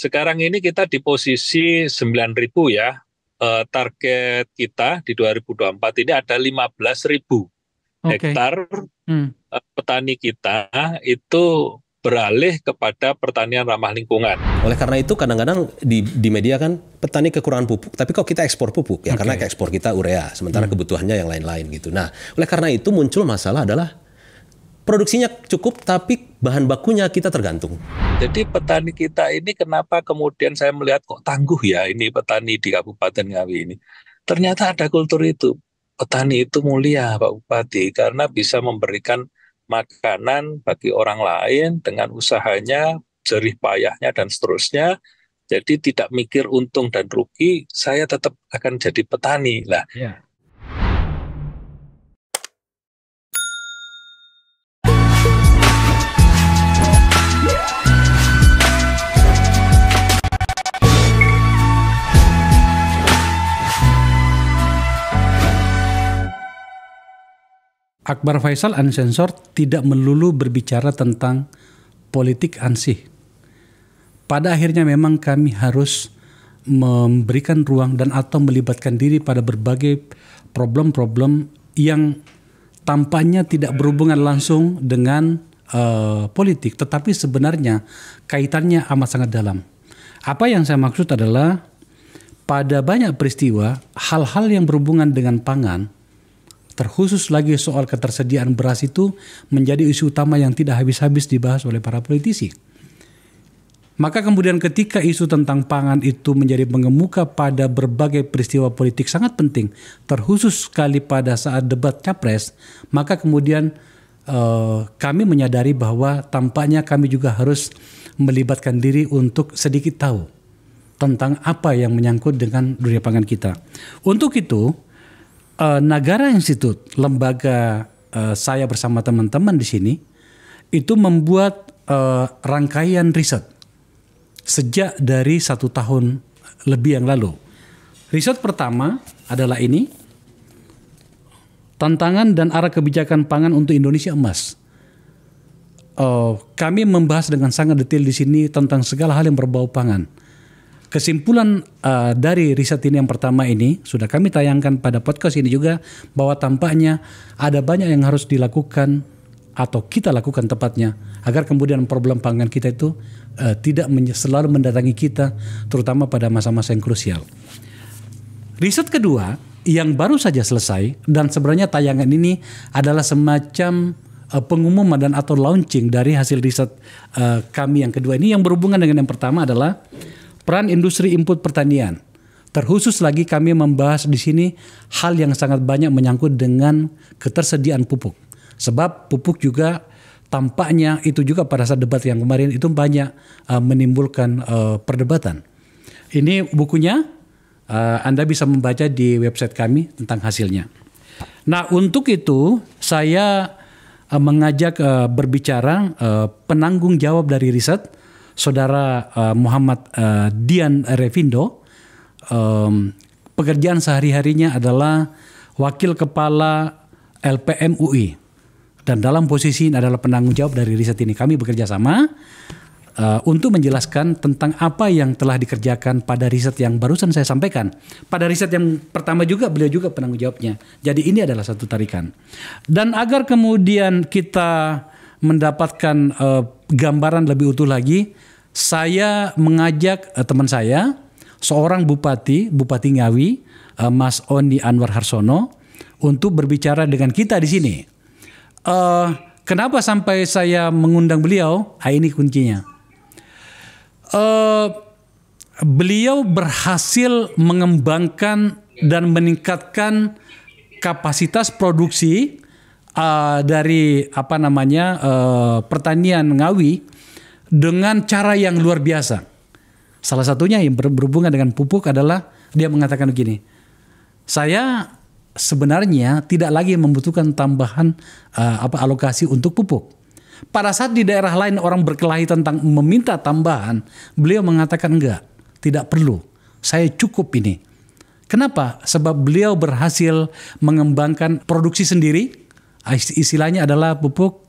Sekarang ini kita di posisi 9.000 ya. Target kita di 2024 ini ada 15.000 Oke. hektar. Hmm. Petani kita itu beralih kepada pertanian ramah lingkungan. Oleh karena itu kadang-kadang di media kan petani kekurangan pupuk, tapi kok kita ekspor pupuk ya karena ekspor kita urea, sementara kebutuhannya yang lain-lain gitu. Nah, oleh karena itu muncul masalah adalah produksinya cukup tapi bahan bakunya kita tergantung. Jadi petani kita ini kenapa kemudian saya melihat kok tangguh ya ini petani di Kabupaten Ngawi ini. Ternyata ada kultur itu. Petani itu mulia Pak Bupati karena bisa memberikan makanan bagi orang lain dengan usahanya, jerih payahnya dan seterusnya. Jadi tidak mikir untung dan rugi, saya tetap akan jadi petani. Lah, Ya. Akbar Faisal Uncensored tidak melulu berbicara tentang politik ansih. Pada akhirnya memang kami harus memberikan ruang dan atau melibatkan diri pada berbagai problem-problem yang tampaknya tidak berhubungan langsung dengan politik, tetapi sebenarnya kaitannya amat sangat dalam. Apa yang saya maksud adalah pada banyak peristiwa hal-hal yang berhubungan dengan pangan, terkhusus lagi soal ketersediaan beras itu menjadi isu utama yang tidak habis-habis dibahas oleh para politisi. Maka kemudian ketika isu tentang pangan itu menjadi mengemuka pada berbagai peristiwa politik sangat penting, terkhusus sekali pada saat debat capres, maka kemudian kami menyadari bahwa tampaknya kami juga harus melibatkan diri untuk sedikit tahu tentang apa yang menyangkut dengan dunia pangan kita. Untuk itu, Nagara Institute, lembaga saya bersama teman-teman di sini, itu membuat rangkaian riset sejak dari 1 tahun lebih yang lalu. Riset pertama adalah ini, tantangan dan arah kebijakan pangan untuk Indonesia Emas. Kami membahas dengan sangat detail di sini tentang segala hal yang berbau pangan. Kesimpulan dari riset ini yang pertama ini sudah kami tayangkan pada podcast ini juga, bahwa tampaknya ada banyak yang harus dilakukan atau kita lakukan tepatnya agar kemudian problem pangan kita itu tidak selalu mendatangi kita, terutama pada masa-masa yang krusial. Riset kedua yang baru saja selesai dan sebenarnya tayangan ini adalah semacam pengumuman dan atau launching dari hasil riset kami yang kedua ini, yang berhubungan dengan yang pertama adalah peran industri input pertanian. Terkhusus lagi kami membahas di sini hal yang sangat banyak menyangkut dengan ketersediaan pupuk. Sebab pupuk juga tampaknya itu juga pada saat debat yang kemarin itu banyak menimbulkan perdebatan. Ini bukunya, Anda bisa membaca di website kami tentang hasilnya. Nah, untuk itu saya mengajak berbicara penanggung jawab dari riset, Saudara Muhammad Dian Revindo. Pekerjaan sehari-harinya adalah Wakil Kepala LPM UI. Dan dalam posisi ini adalah penanggung jawab dari riset ini. Kami bekerja sama untuk menjelaskan tentang apa yang telah dikerjakan pada riset yang barusan saya sampaikan. Pada riset yang pertama juga beliau juga penanggung jawabnya. Jadi ini adalah satu tarikan. Dan agar kemudian kita mendapatkan gambaran lebih utuh lagi, saya mengajak teman saya, seorang Bupati Ngawi, Mas Oni Anwar Harsono, untuk berbicara dengan kita di sini. Kenapa sampai saya mengundang beliau? Ini kuncinya. Beliau berhasil mengembangkan dan meningkatkan kapasitas produksi dari pertanian Ngawi dengan cara yang luar biasa. Salah satunya yang berhubungan dengan pupuk adalah dia mengatakan begini, saya sebenarnya tidak lagi membutuhkan tambahan alokasi untuk pupuk. Pada saat di daerah lain orang berkelahi tentang meminta tambahan, beliau mengatakan enggak, tidak perlu, saya cukup ini. Kenapa? Sebab beliau berhasil mengembangkan produksi sendiri, istilahnya adalah pupuk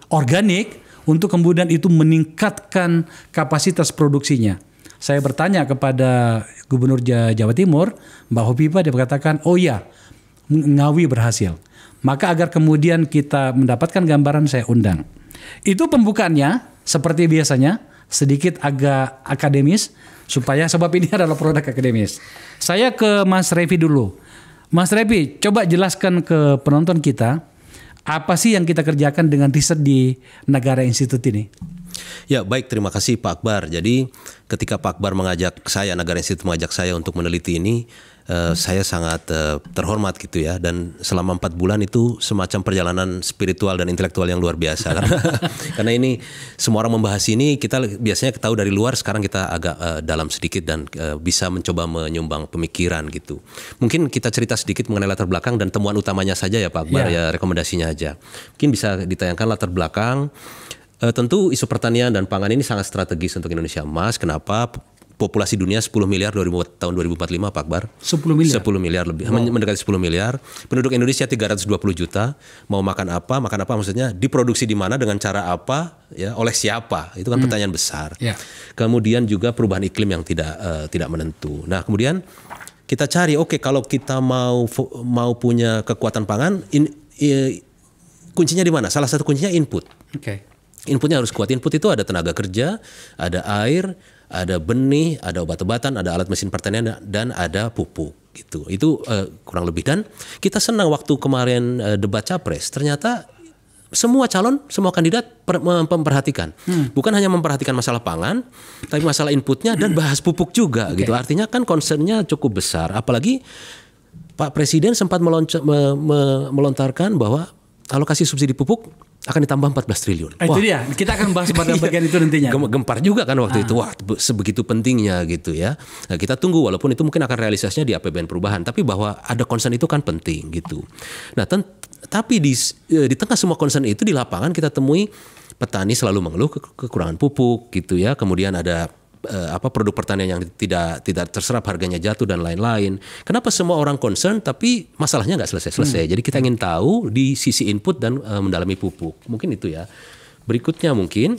organik untuk kemudian itu meningkatkan kapasitas produksinya. Saya bertanya kepada Gubernur Jawa Timur, Mbak Hopipa, dia berkatakan, oh ya, Ngawi berhasil. Maka agar kemudian kita mendapatkan gambaran, saya undang. Itu pembukaannya, seperti biasanya, sedikit agak akademis, sebab ini adalah produk akademis. Saya ke Mas Revi dulu. Mas Revi, coba jelaskan ke penonton kita, apa sih yang kita kerjakan dengan riset di Nagara Institute ini? Ya baik, terima kasih Pak Akbar. Jadi ketika Pak Akbar mengajak saya, Nagara Institute mengajak saya untuk meneliti ini, saya sangat terhormat gitu ya. Dan selama 4 bulan itu semacam perjalanan spiritual dan intelektual yang luar biasa. Karena ini semua orang membahas ini, kita biasanya tahu dari luar, sekarang kita agak dalam sedikit dan bisa mencoba menyumbang pemikiran gitu. Mungkin kita cerita sedikit mengenai latar belakang dan temuan utamanya saja ya Pak Akbar, ya rekomendasinya aja. Mungkin bisa ditayangkan latar belakang. Tentu isu pertanian dan pangan ini sangat strategis untuk Indonesia Emas. Kenapa? Populasi dunia 10 miliar tahun 2045 Pak Akbar. 10 miliar? 10 miliar lebih, mendekati 10 miliar. Penduduk Indonesia 320 juta. Mau makan apa maksudnya diproduksi di mana, dengan cara apa, ya, oleh siapa. Itu kan pertanyaan besar. Yeah. Kemudian juga perubahan iklim yang tidak menentu. Nah kemudian kita cari, oke, kalau kita mau punya kekuatan pangan, kuncinya di mana? Salah satu kuncinya input. Okay. Inputnya harus kuat. Input itu ada tenaga kerja, ada air, ada benih, ada obat-obatan, ada alat mesin pertanian, dan ada pupuk gitu. Itu kurang lebih. Dan kita senang waktu kemarin debat capres, ternyata semua kandidat memperhatikan. Bukan hanya memperhatikan masalah pangan, tapi masalah inputnya dan bahas pupuk juga gitu. Artinya kan concernnya cukup besar. Apalagi Pak Presiden sempat melontarkan bahwa alokasi subsidi pupuk akan ditambah 14 triliun. Itu dia, kita akan bahas pada bagian itu nantinya. Gempar juga kan waktu itu, wah sebegitu pentingnya gitu ya. Nah, kita tunggu, walaupun itu mungkin akan realisasinya di APBN perubahan, tapi bahwa ada concern itu kan penting gitu. Nah tapi di tengah semua concern itu, di lapangan kita temui petani selalu mengeluh kekurangan pupuk gitu ya. Kemudian ada produk pertanian yang tidak terserap, harganya jatuh dan lain-lain. Kenapa semua orang concern tapi masalahnya nggak selesai-selesai? Jadi kita ingin tahu di sisi input dan mendalami pupuk. Mungkin itu ya. Berikutnya mungkin,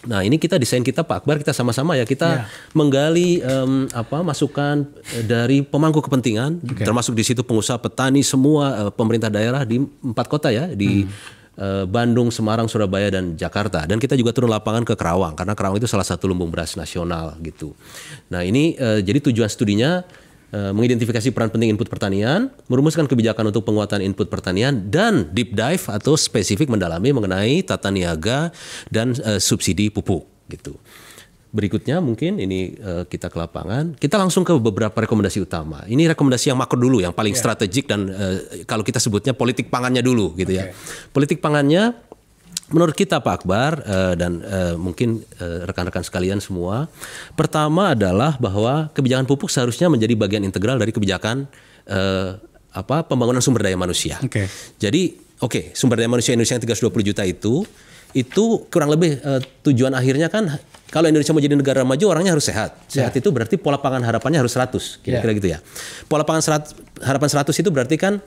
nah ini desain kita Pak Akbar, kita sama-sama ya, kita menggali masukan dari pemangku kepentingan, termasuk di situ pengusaha, petani, semua pemerintah daerah di 4 kota ya, di Bandung, Semarang, Surabaya, dan Jakarta. Dan kita juga turun lapangan ke Kerawang, karena Kerawang itu salah satu lumbung beras nasional gitu. Nah ini jadi tujuan studinya mengidentifikasi peran penting input pertanian, merumuskan kebijakan untuk penguatan input pertanian, dan deep dive atau spesifik mendalami mengenai tata niaga dan subsidi pupuk gitu. Berikutnya mungkin ini kita ke lapangan, kita langsung ke beberapa rekomendasi utama. Ini rekomendasi yang makro dulu, yang paling strategik, dan kalau kita sebutnya politik pangannya dulu gitu ya. Politik pangannya menurut kita Pak Akbar dan mungkin rekan-rekan sekalian semua, pertama adalah bahwa kebijakan pupuk seharusnya menjadi bagian integral dari kebijakan pembangunan sumber daya manusia. Jadi sumber daya manusia Indonesia yang 320 juta itu kurang lebih tujuan akhirnya kan, kalau Indonesia mau jadi negara maju, orangnya harus sehat. Sehat itu berarti pola pangan harapannya harus 100, kira-kira gitu ya. Pola pangan harapan 100 itu berarti kan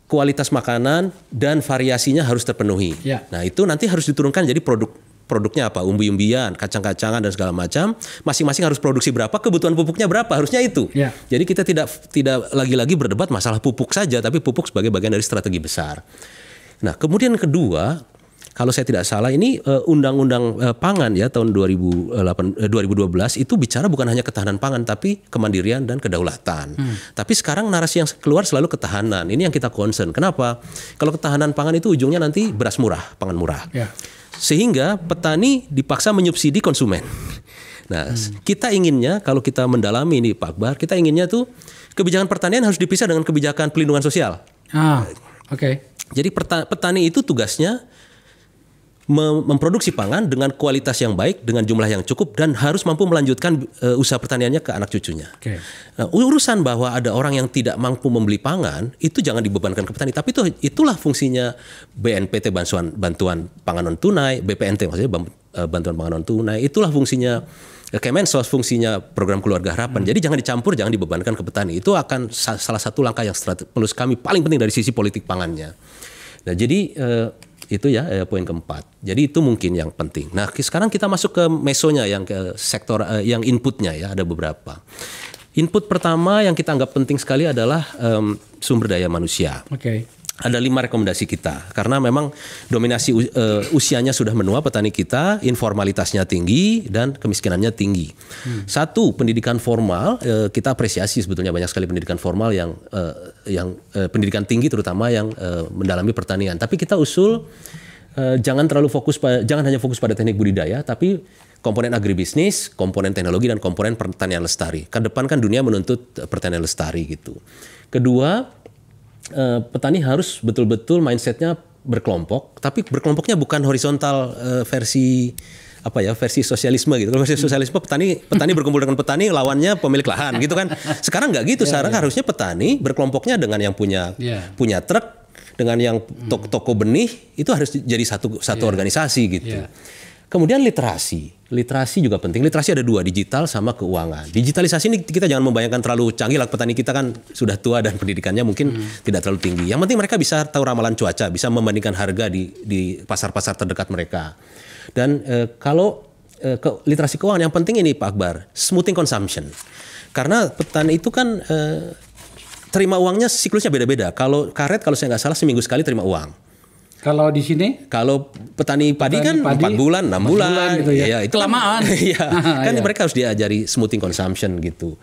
kualitas makanan dan variasinya harus terpenuhi. Nah itu nanti harus diturunkan jadi produknya apa? Umbi-umbian, kacang-kacangan, dan segala macam. Masing-masing harus produksi berapa, kebutuhan pupuknya berapa, harusnya itu. Jadi kita tidak lagi-lagi berdebat masalah pupuk saja, tapi pupuk sebagai bagian dari strategi besar. Nah kemudian kedua, kalau saya tidak salah ini Undang-Undang Pangan ya tahun 2012 itu bicara bukan hanya ketahanan pangan tapi kemandirian dan kedaulatan. Tapi sekarang narasi yang keluar selalu ketahanan. Ini yang kita concern. Kenapa? Kalau ketahanan pangan itu ujungnya nanti beras murah, pangan murah. Sehingga petani dipaksa menyubsidi konsumen. Nah, kita inginnya, kalau kita mendalami ini Pak Akbar, kita inginnya tuh kebijakan pertanian harus dipisah dengan kebijakan pelindungan sosial. Jadi petani itu tugasnya memproduksi pangan dengan kualitas yang baik, dengan jumlah yang cukup, dan harus mampu melanjutkan usaha pertaniannya ke anak cucunya. Nah, urusan bahwa ada orang yang tidak mampu membeli pangan itu jangan dibebankan ke petani, tapi itulah fungsinya BNPT, bantuan pangan non tunai, BPNT maksudnya bantuan pangan non tunai, itulah fungsinya Kemensos, fungsinya program keluarga harapan. Jadi jangan dicampur, jangan dibebankan ke petani. Itu akan salah satu langkah yang menurut kami paling penting dari sisi politik pangannya. Nah jadi Itu ya poin keempat. Jadi itu mungkin yang penting. Nah sekarang kita masuk ke mesonya yang ke sektor yang inputnya ya, ada beberapa. Input pertama yang kita anggap penting sekali adalah sumber daya manusia. Oke. Ada 5 rekomendasi kita karena memang dominasi usianya sudah menua petani kita, informalitasnya tinggi dan kemiskinannya tinggi. Satu, pendidikan formal, kita apresiasi sebetulnya banyak sekali pendidikan formal yang pendidikan tinggi terutama yang mendalami pertanian. Tapi kita usul jangan hanya fokus pada teknik budidaya, tapi komponen agribisnis, komponen teknologi dan komponen pertanian lestari. Ke depan kan dunia menuntut pertanian lestari gitu. Kedua, petani harus betul-betul mindsetnya berkelompok, tapi berkelompoknya bukan horizontal versi sosialisme gitu. Kalau versi sosialisme petani berkumpul dengan petani, lawannya pemilik lahan gitu kan. Sekarang nggak gitu. Sekarang harusnya petani berkelompoknya dengan yang punya truk, dengan yang toko benih, itu harus jadi satu organisasi gitu. Kemudian literasi juga penting. Literasi ada 2, digital sama keuangan. Digitalisasi ini kita jangan membayangkan terlalu canggih lah, petani kita kan sudah tua dan pendidikannya mungkin tidak terlalu tinggi. Yang penting mereka bisa tahu ramalan cuaca, bisa membandingkan harga di pasar-pasar terdekat mereka. Dan kalau literasi keuangan yang penting ini Pak Akbar, smoothing consumption. Karena petani itu kan terima uangnya siklusnya beda-beda. Kalau karet kalau saya nggak salah seminggu sekali terima uang. Kalau di sini? Kalau petani padi kan 4 bulan, 6 bulan gitu ya. Itu kelamaan. Kan mereka harus diajari smoothing consumption gitu.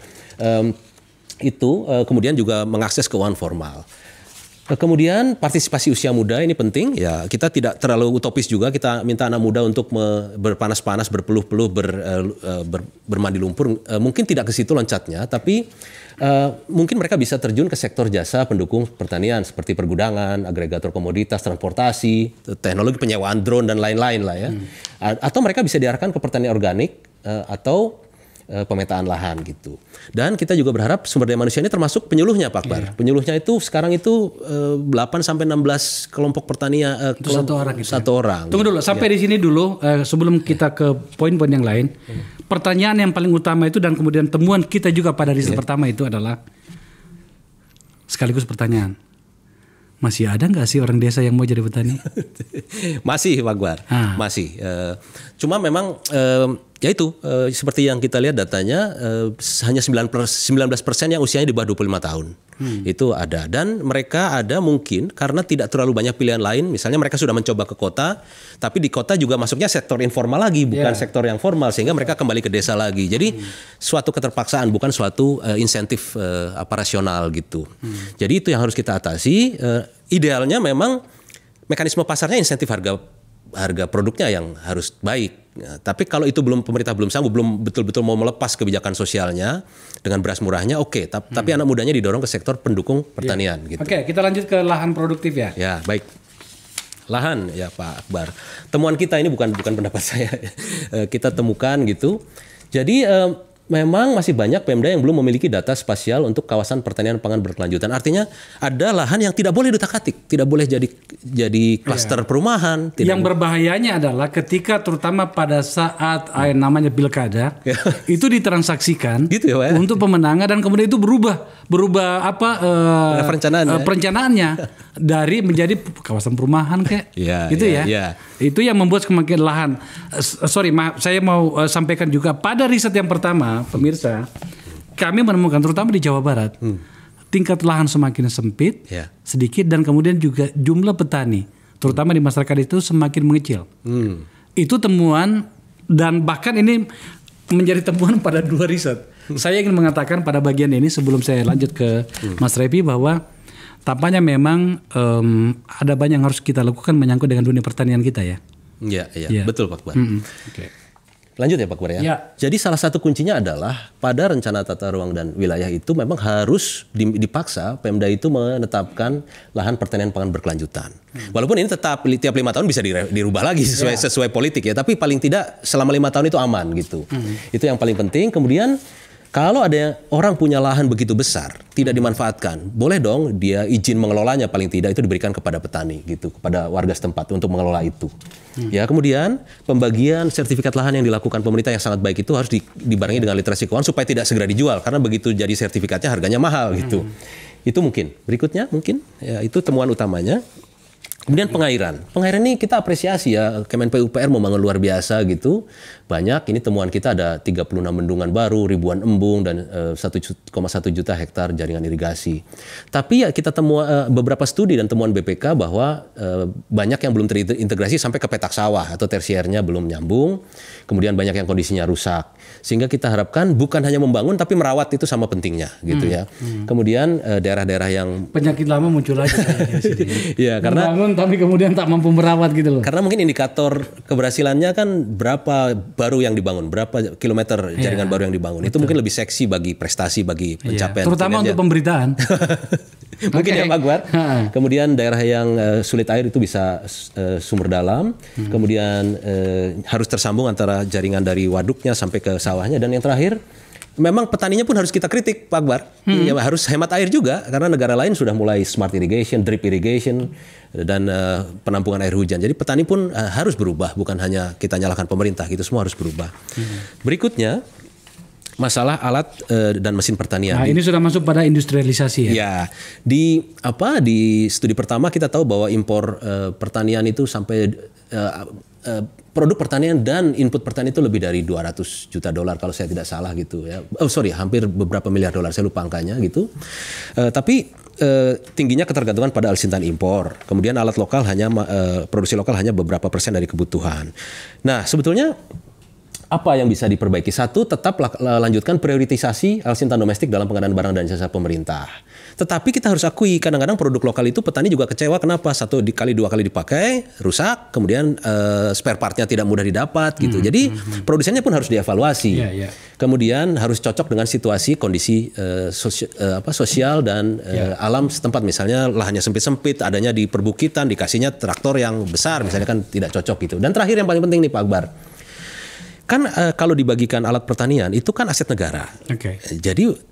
Kemudian juga mengakses keuangan formal. Kemudian partisipasi usia muda ini penting ya, kita tidak terlalu utopis juga, kita minta anak muda untuk berpanas-panas, berpeluh-peluh, bermandi lumpur. Mungkin tidak ke situ loncatnya, tapi mungkin mereka bisa terjun ke sektor jasa pendukung pertanian seperti pergudangan, agregator komoditas, transportasi, teknologi penyewaan drone dan lain-lain lah ya. Atau mereka bisa diarahkan ke pertanian organik atau pemetaan lahan gitu. Dan kita juga berharap sumber daya manusia ini termasuk penyuluhnya Pak Akbar. Penyuluhnya itu sekarang itu 8 sampai 16 kelompok pertanian itu satu orang gitu. Satu orang. Tunggu dulu, sampai di sini dulu sebelum kita ke poin-poin yang lain. Pertanyaan yang paling utama itu dan kemudian temuan kita juga pada riset pertama itu adalah sekaligus pertanyaan. Masih ada nggak sih orang desa yang mau jadi petani? Masih Pak Akbar, masih. Cuma memang ya itu seperti yang kita lihat datanya hanya 19% yang usianya di bawah 25 tahun. Itu ada, dan mereka ada mungkin karena tidak terlalu banyak pilihan lain, misalnya mereka sudah mencoba ke kota, tapi di kota juga masuknya sektor informal lagi, bukan sektor yang formal, sehingga mereka kembali ke desa lagi. Jadi suatu keterpaksaan, bukan suatu insentif rasional gitu. Jadi itu yang harus kita atasi. Idealnya memang mekanisme pasarnya insentif harga produknya yang harus baik. Ya, tapi kalau itu pemerintah belum sanggup, belum betul-betul mau melepas kebijakan sosialnya dengan beras murahnya, oke. Tapi anak mudanya didorong ke sektor pendukung pertanian. Gitu. Oke, kita lanjut ke lahan produktif ya. Ya, baik. Lahan ya Pak Akbar. Temuan kita ini bukan pendapat saya. Kita temukan gitu. Jadi memang masih banyak Pemda yang belum memiliki data spasial untuk kawasan pertanian pangan berkelanjutan. Artinya ada lahan yang tidak boleh diutak-atik, tidak boleh jadi klaster perumahan. Yang berbahayanya adalah ketika terutama pada saat namanya pilkada itu ditransaksikan gitu ya, untuk pemenangan dan kemudian itu berubah perencanaannya dari menjadi kawasan perumahan kayak gitu ya. Itu yang membuat semakin lahan. Saya mau sampaikan juga pada riset yang pertama, pemirsa, kami menemukan terutama di Jawa Barat, tingkat lahan semakin sempit, sedikit, dan kemudian juga jumlah petani, terutama di masyarakat itu semakin mengecil. Itu temuan, dan bahkan ini menjadi temuan pada 2 riset. Saya ingin mengatakan pada bagian ini sebelum saya lanjut ke Mas Revi bahwa tampaknya memang ada banyak yang harus kita lakukan menyangkut dengan dunia pertanian kita ya. Iya. Betul Pak Akbar. Lanjut ya Pak Akbar ya. Jadi salah satu kuncinya adalah pada rencana tata ruang dan wilayah itu memang harus dipaksa Pemda itu menetapkan lahan pertanian pangan berkelanjutan. Walaupun ini tetap tiap 5 tahun bisa dirubah lagi sesuai politik ya, tapi paling tidak selama 5 tahun itu aman gitu. Itu yang paling penting. Kemudian kalau ada orang punya lahan begitu besar tidak dimanfaatkan, boleh dong dia izin mengelolanya, paling tidak itu diberikan kepada petani gitu, kepada warga setempat untuk mengelola itu. Ya, kemudian pembagian sertifikat lahan yang dilakukan pemerintah yang sangat baik itu harus dibarengi dengan literasi keuangan supaya tidak segera dijual, karena begitu jadi sertifikatnya harganya mahal gitu. Itu mungkin. Berikutnya mungkin ya itu temuan utamanya. Kemudian pengairan ini kita apresiasi ya, Kemen PUPR membangun luar biasa gitu. Banyak, ini temuan kita ada 36 bendungan baru, ribuan embung, dan 1,1 juta hektar jaringan irigasi. Tapi ya kita beberapa studi dan temuan BPK bahwa banyak yang belum terintegrasi sampai ke petak sawah atau tersiernya belum nyambung. Kemudian banyak yang kondisinya rusak. Sehingga kita harapkan bukan hanya membangun tapi merawat itu sama pentingnya gitu ya. Kemudian daerah-daerah yang penyakit lama muncul lagi. Ya, karena membangun tapi kemudian tak mampu merawat gitu loh. Karena mungkin indikator keberhasilannya kan berapa baru yang dibangun, berapa kilometer jaringan baru yang dibangun. Betul. Itu mungkin lebih seksi bagi prestasi, bagi pencapaian. Terutama untuk pemberitaan. Mungkin ya Pak Akbar. Kemudian daerah yang sulit air itu bisa sumber dalam. Kemudian harus tersambung antara jaringan dari waduknya sampai ke sawahnya. Dan yang terakhir, memang petaninya pun harus kita kritik Pak Akbar. Ya, harus hemat air juga karena negara lain sudah mulai smart irrigation, drip irrigation, dan penampungan air hujan. Jadi petani pun harus berubah, bukan hanya kita nyalahkan pemerintah, gitu semua harus berubah. Berikutnya masalah alat dan mesin pertanian. Nah, ini sudah masuk pada industrialisasi ya. Ya, di studi pertama kita tahu bahwa impor pertanian itu sampai produk pertanian dan input pertanian itu lebih dari 200 juta dolar kalau saya tidak salah gitu ya. Hampir beberapa miliar dolar, saya lupa angkanya gitu. Tapi tingginya ketergantungan pada alutsista impor. Kemudian alat lokal produksi lokal hanya beberapa persen dari kebutuhan. Nah, sebetulnya apa yang bisa diperbaiki? Satu, tetap lanjutkan prioritisasi alutsista domestik dalam pengadaan barang dan jasa pemerintah. Tetapi kita harus akui kadang-kadang produk lokal itu petani juga kecewa. Kenapa? Dua kali dipakai, rusak, kemudian spare partnya tidak mudah didapat gitu. Jadi produsennya pun harus dievaluasi. Kemudian harus cocok dengan situasi kondisi sosial dan alam setempat. Misalnya lahannya sempit-sempit, adanya di perbukitan, dikasihnya traktor yang besar, misalnya kan tidak cocok gitu. Dan terakhir yang paling penting nih Pak Akbar. Kan kalau dibagikan alat pertanian itu kan aset negara. Jadi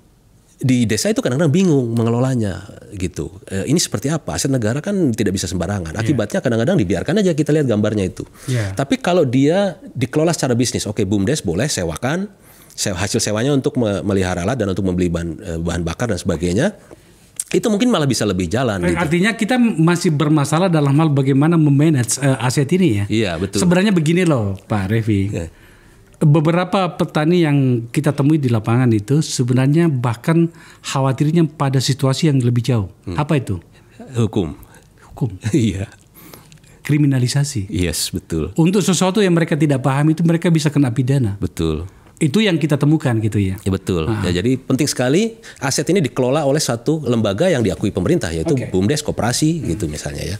di desa itu kadang-kadang bingung mengelolanya gitu. Ini seperti apa? Aset negara kan tidak bisa sembarangan. Akibatnya kadang-kadang dibiarkan aja, kita lihat gambarnya itu. Tapi kalau dia dikelola secara bisnis, BUMDes boleh sewakan hasil sewanya untuk memelihara alat dan untuk membeli bahan bakar dan sebagainya. Itu mungkin malah bisa lebih jalan. Gitu. Artinya kita masih bermasalah dalam hal bagaimana memanage aset ini ya. Iya, betul. Sebenarnya begini loh Pak Revi. Beberapa petani yang kita temui di lapangan itu sebenarnya bahkan khawatirnya pada situasi yang lebih jauh. Apa itu? Hukum. Iya. Kriminalisasi. Yes, betul. Untuk sesuatu yang mereka tidak paham itu mereka bisa kena pidana. Betul. Itu yang kita temukan gitu ya. Ya betul. Ya, jadi penting sekali aset ini dikelola oleh satu lembaga yang diakui pemerintah, yaitu BUMDes, koperasi gitu misalnya ya.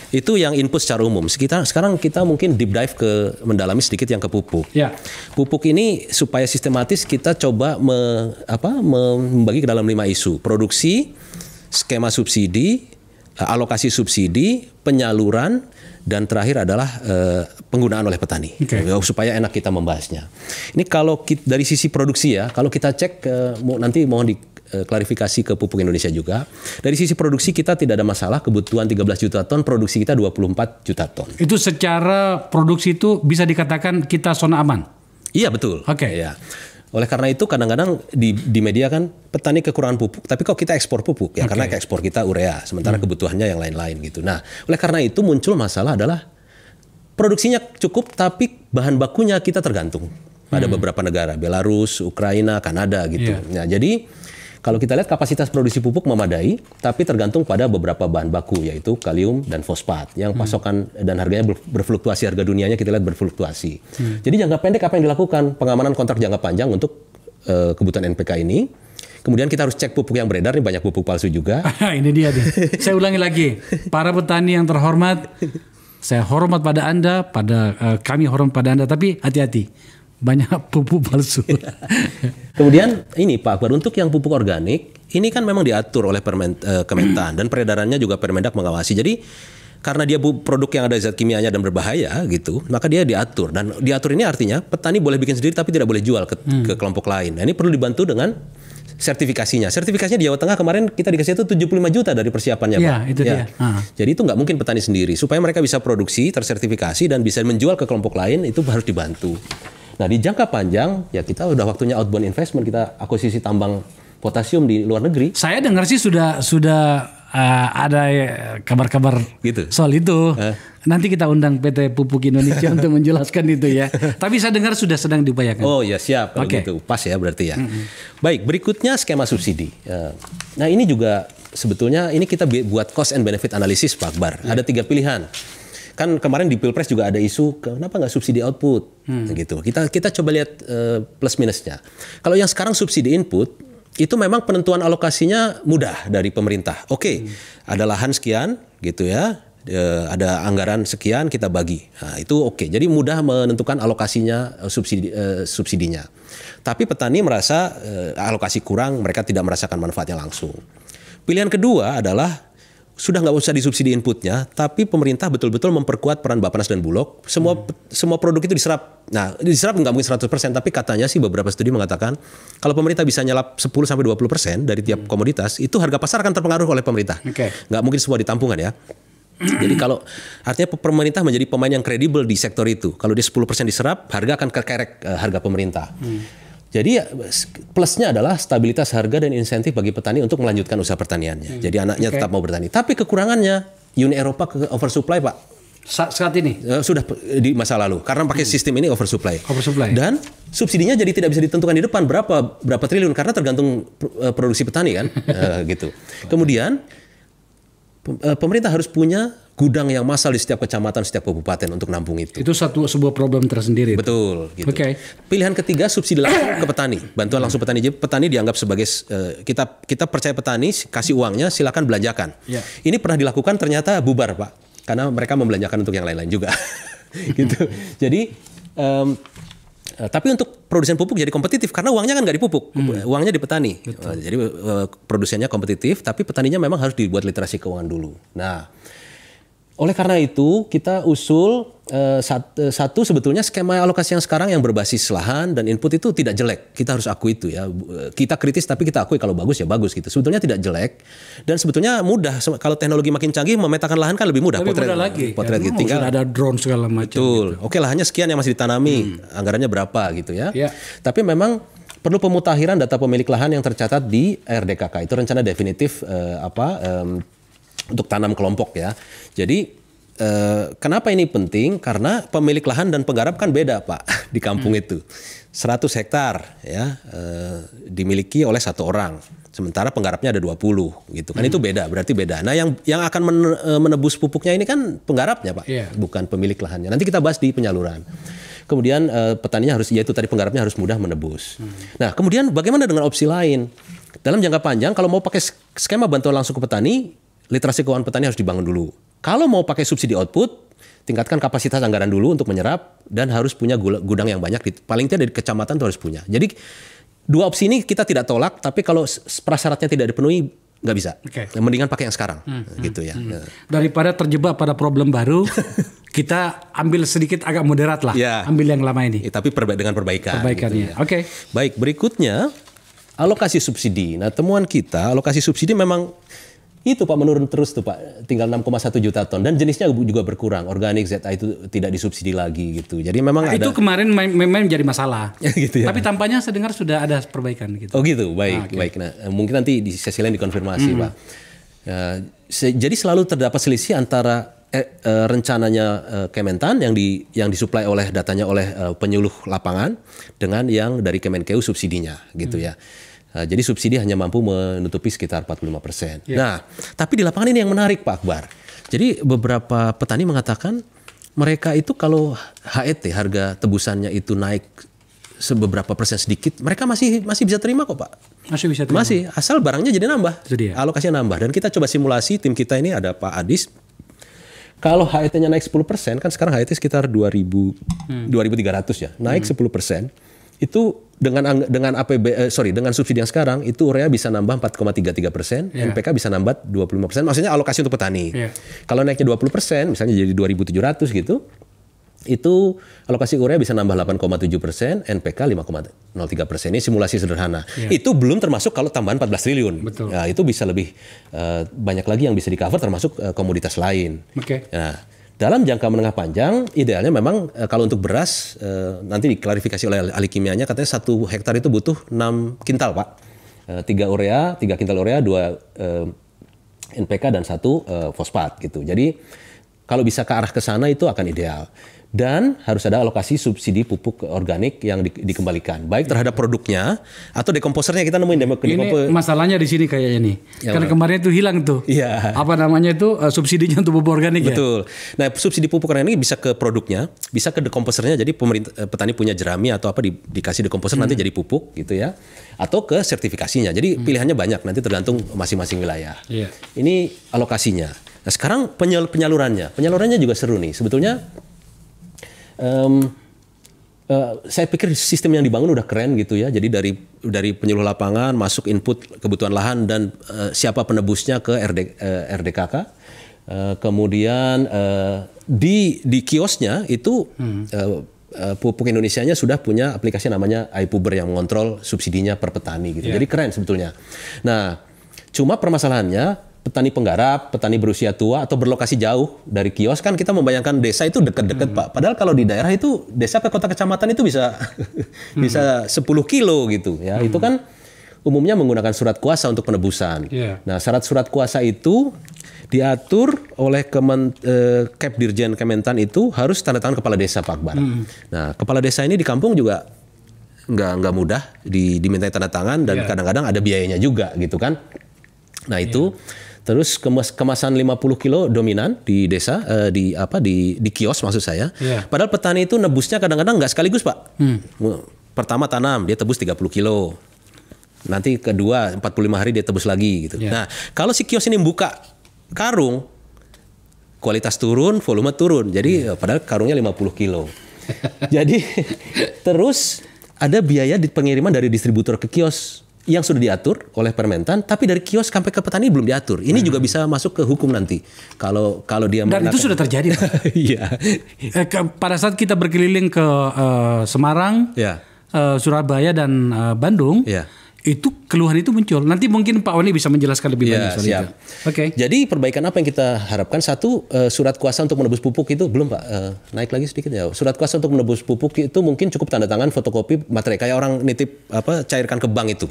Itu yang input secara umum. Sekarang kita mungkin deep dive mendalami sedikit yang ke pupuk. Pupuk ini supaya sistematis kita coba membagi ke dalam 5 isu. Produksi, skema subsidi, alokasi subsidi, penyaluran, dan terakhir adalah penggunaan oleh petani, supaya enak kita membahasnya. Ini kalau dari sisi produksi ya, kalau kita cek nanti mohon diklarifikasi ke Pupuk Indonesia juga. Dari sisi produksi kita tidak ada masalah, kebutuhan 13 juta ton, produksi kita 24 juta ton. Itu secara produksi itu bisa dikatakan kita zona aman? Iya betul. Ya. Oleh karena itu kadang-kadang di media kan petani kekurangan pupuk, tapi kok kita ekspor pupuk ya karena ekspor kita urea, sementara kebutuhannya yang lain-lain gitu. Nah, oleh karena itu muncul masalah adalah produksinya cukup tapi bahan bakunya kita tergantung pada beberapa negara, Belarus, Ukraina, Kanada gitu. Nah, jadi kalau kita lihat kapasitas produksi pupuk memadai, tapi tergantung pada beberapa bahan baku, yaitu kalium dan fosfat. Yang pasokan dan harganya berfluktuasi, harga dunianya kita lihat berfluktuasi. Jadi jangka pendek apa yang dilakukan? Pengamanan kontrak jangka panjang untuk kebutuhan NPK ini. Kemudian kita harus cek pupuk yang beredar, ini banyak pupuk palsu juga. Ini dia nih. Saya ulangi lagi, para petani yang terhormat, saya hormat pada Anda, kami hormat pada Anda, tapi hati-hati. Banyak pupuk palsu. Kemudian ini Pak Akbar, untuk yang pupuk organik ini kan memang diatur oleh Kementan dan peredarannya juga Permendak mengawasi. Jadi karena dia produk yang ada zat kimianya dan berbahaya gitu, maka dia diatur. Dan diatur ini artinya petani boleh bikin sendiri tapi tidak boleh jual ke kelompok lain. Nah, ini perlu dibantu dengan sertifikasinya. Sertifikasinya di Jawa Tengah kemarin kita dikasih itu 75 juta dari persiapannya Pak. Itu dia. Jadi itu nggak mungkin petani sendiri. Supaya mereka bisa produksi, tersertifikasi dan bisa menjual ke kelompok lain, itu harus dibantu. Nah, di jangka panjang ya kita udah waktunya outbound investment, kita akuisisi tambang potasium di luar negeri. Saya dengar sih sudah ada kabar-kabar Gitu. soal itu. Nanti kita undang PT Pupuk Indonesia untuk menjelaskan itu ya. Tapi saya dengar sudah sedang diupayakan. Oh ya siap kalau Oke. gitu. Pas ya berarti ya. Baik, berikutnya skema subsidi. Nah ini juga sebetulnya ini kita buat cost and benefit analysis Pak Akbar. Ada 3 pilihan. Kan kemarin di Pilpres juga ada isu kenapa nggak subsidi output gitu. Kita coba lihat plus minusnya. Kalau yang sekarang subsidi input itu memang penentuan alokasinya mudah dari pemerintah. Oke, ada lahan sekian gitu ya. Ada anggaran sekian kita bagi. Nah, itu oke. Jadi mudah menentukan alokasinya subsidinya. Tapi petani merasa alokasi kurang, mereka tidak merasakan manfaatnya langsung. Pilihan kedua adalah sudah nggak usah disubsidi inputnya, tapi pemerintah betul-betul memperkuat peran Bappenas dan Bulog. Semua produk itu diserap. Nah, diserap nggak mungkin 100%, tapi katanya sih beberapa studi mengatakan kalau pemerintah bisa nyelap 10-20% dari tiap komoditas, itu harga pasar akan terpengaruh oleh pemerintah. Nggak mungkin semua ditampungan ya. Jadi kalau artinya pemerintah menjadi pemain yang kredibel di sektor itu. Kalau dia 10% diserap, harga akan kekerek harga pemerintah. Jadi plusnya adalah stabilitas harga dan insentif bagi petani untuk melanjutkan usaha pertaniannya. Jadi anaknya tetap mau bertani. Tapi kekurangannya Uni Eropa ke oversupply Pak. Saat ini? Sudah di masa lalu. Karena pakai sistem ini oversupply. Dan subsidinya jadi tidak bisa ditentukan di depan berapa triliun. Karena tergantung produksi petani kan. Gitu. Kemudian pemerintah harus punya gudang yang massal di setiap kecamatan, setiap kabupaten untuk nampung itu. Itu sebuah problem tersendiri. Betul. Gitu. Pilihan ketiga subsidi langsung ke petani, bantuan langsung petani. Jadi petani dianggap sebagai kita percaya petani, kasih uangnya, silakan belanjakan. Ini pernah dilakukan ternyata bubar Pak, karena mereka membelanjakan untuk yang lain-lain juga. Gitu. Jadi tapi untuk produsen pupuk jadi kompetitif karena uangnya kan nggak di pupuk, uangnya di petani. Jadi produsennya kompetitif, tapi petaninya memang harus dibuat literasi keuangan dulu. Nah, oleh karena itu kita usul satu sebetulnya skema alokasi yang sekarang yang berbasis lahan dan input itu tidak jelek. Kita harus akui itu ya. Kita kritis tapi kita akui kalau bagus ya bagus gitu. Sebetulnya tidak jelek dan sebetulnya mudah. Kalau teknologi makin canggih memetakan lahan kan lebih mudah. Lebih mudah lagi. Potret gitu. Tinggal ada drone segala macam. Betul. Gitu. Oke, lahannya sekian yang masih ditanami. Anggarannya berapa gitu ya. Tapi memang perlu pemutakhiran data pemilik lahan yang tercatat di RDKK. Itu rencana definitif untuk tanam kelompok ya. Jadi kenapa ini penting? Karena pemilik lahan dan penggarap kan beda Pak di kampung itu. 100 hektar ya dimiliki oleh 1 orang. Sementara penggarapnya ada 20 gitu kan. Itu beda, berarti beda. Nah yang akan menebus pupuknya ini kan penggarapnya Pak, bukan pemilik lahannya. Nanti kita bahas di penyaluran. Kemudian petaninya harus, yaitu tadi penggarapnya harus mudah menebus. Nah kemudian bagaimana dengan opsi lain? Dalam jangka panjang kalau mau pakai skema bantuan langsung ke petani, literasi keuangan petani harus dibangun dulu. Kalau mau pakai subsidi output, tingkatkan kapasitas anggaran dulu untuk menyerap dan harus punya gudang yang banyak. Paling tidak dari kecamatan itu harus punya. Jadi 2 opsi ini kita tidak tolak, tapi kalau prasyaratnya tidak dipenuhi nggak bisa. Mendingan pakai yang sekarang, gitu ya. Daripada terjebak pada problem baru, kita ambil sedikit agak moderat lah. Ambil yang lama ini. Tapi dengan perbaikan. Perbaikannya. Gitu ya. Baik, berikutnya alokasi subsidi. Nah temuan kita alokasi subsidi memang itu Pak menurun terus tuh Pak, tinggal 6,1 juta ton dan jenisnya juga berkurang. Organik ZA itu tidak disubsidi lagi gitu. Jadi memang ada. Itu kemarin memang menjadi masalah. Gitu ya. Tapi tampaknya saya dengar sudah ada perbaikan gitu. Oh gitu, baik, baik. Nah, mungkin nanti di sesi lain dikonfirmasi Pak. Jadi selalu terdapat selisih antara rencananya Kementan yang disuplai oleh datanya oleh penyuluh lapangan dengan yang dari Kemenkeu subsidinya gitu ya. Jadi subsidi hanya mampu menutupi sekitar 45%. Nah, tapi di lapangan ini yang menarik Pak Akbar. Jadi beberapa petani mengatakan mereka itu kalau HET harga tebusannya itu naik beberapa persen sedikit, mereka masih bisa terima kok Pak. Masih bisa terima. Masih, asal barangnya jadi nambah, alokasinya nambah. Dan kita coba simulasi, tim kita ini ada Pak Adis. Kalau HET-nya naik 10%, kan sekarang HET sekitar 2.300 ya, naik 10%. Itu dengan subsidi yang sekarang itu urea bisa nambah 4,33%, NPK bisa nambah 25%. Maksudnya alokasi untuk petani. Kalau naiknya 20%, misalnya jadi 2.700 gitu, itu alokasi urea bisa nambah 8,7%, NPK 5,03%. Ini simulasi sederhana. Itu belum termasuk kalau tambahan 14 triliun. Nah, itu bisa lebih banyak lagi yang bisa di-cover termasuk komoditas lain. Nah, dalam jangka menengah panjang, idealnya memang kalau untuk beras, nanti diklarifikasi oleh ahli kimianya, katanya 1 hektar itu butuh 6 kintal Pak. 3 kintal urea, 2 NPK dan 1 fosfat gitu. Jadi kalau bisa ke arah ke sana itu akan ideal. Dan harus ada alokasi subsidi pupuk organik yang dikembalikan, baik terhadap produknya atau dekomposernya. Kita nemuin ini masalahnya di sini kayaknya nih. Ya, karena kemarin itu hilang tuh. Iya. Apa namanya itu subsidinya untuk pupuk organik. Betul. Nah, subsidi pupuk organik bisa ke produknya, bisa ke dekomposernya. Jadi petani punya jerami atau apa dikasih dekomposer nanti jadi pupuk gitu ya. Atau ke sertifikasinya. Jadi pilihannya banyak, nanti tergantung masing-masing wilayah. Iya. Ini alokasinya. Nah, sekarang penyalurannya. Penyalurannya juga seru nih. Sebetulnya saya pikir sistem yang dibangun udah keren gitu ya. Jadi dari penyuluh lapangan masuk input kebutuhan lahan dan siapa penebusnya ke RDKK. Kemudian di kiosnya itu Pupuk Indonesianya sudah punya aplikasi namanya iPuber yang mengontrol subsidinya per petani gitu. Jadi keren sebetulnya. Nah, cuma permasalahannya petani penggarap, petani berusia tua atau berlokasi jauh dari kios, kan kita membayangkan desa itu dekat-dekat Pak. Padahal kalau di daerah itu desa ke kota kecamatan itu bisa bisa 10 kilo gitu ya. Itu kan umumnya menggunakan surat kuasa untuk penebusan. Nah, syarat surat kuasa itu diatur oleh Kep Dirjen Kementan itu harus tanda tangan kepala desa Pak Akbar. Nah, kepala desa ini di kampung juga nggak mudah dimintai tanda tangan dan kadang-kadang ada biayanya juga gitu kan. Nah, itu terus kemasan 50 kilo dominan di desa, di kios maksud saya. Padahal petani itu nebusnya kadang-kadang nggak sekaligus Pak. Pertama tanam dia tebus 30 kilo. Nanti kedua 45 hari dia tebus lagi gitu. Nah, kalau si kios ini buka karung, kualitas turun, volume turun. Jadi padahal karungnya 50 kilo. Jadi terus ada biaya di pengiriman dari distributor ke kios yang sudah diatur oleh Permentan, tapi dari kios sampai ke petani belum diatur. Ini juga bisa masuk ke hukum nanti. Kalau dia dan itu sudah terjadi. Iya. Pada saat kita berkeliling ke Semarang, Surabaya dan Bandung, itu keluhan itu muncul. Nanti mungkin Pak Oni bisa menjelaskan lebih banyak soal itu. Oke. Jadi perbaikan apa yang kita harapkan? Satu, surat kuasa untuk menebus pupuk itu belum Pak. Naik lagi sedikit ya. Surat kuasa untuk menebus pupuk itu mungkin cukup tanda tangan, fotokopi, materai kayak orang nitip cairkan ke bank itu.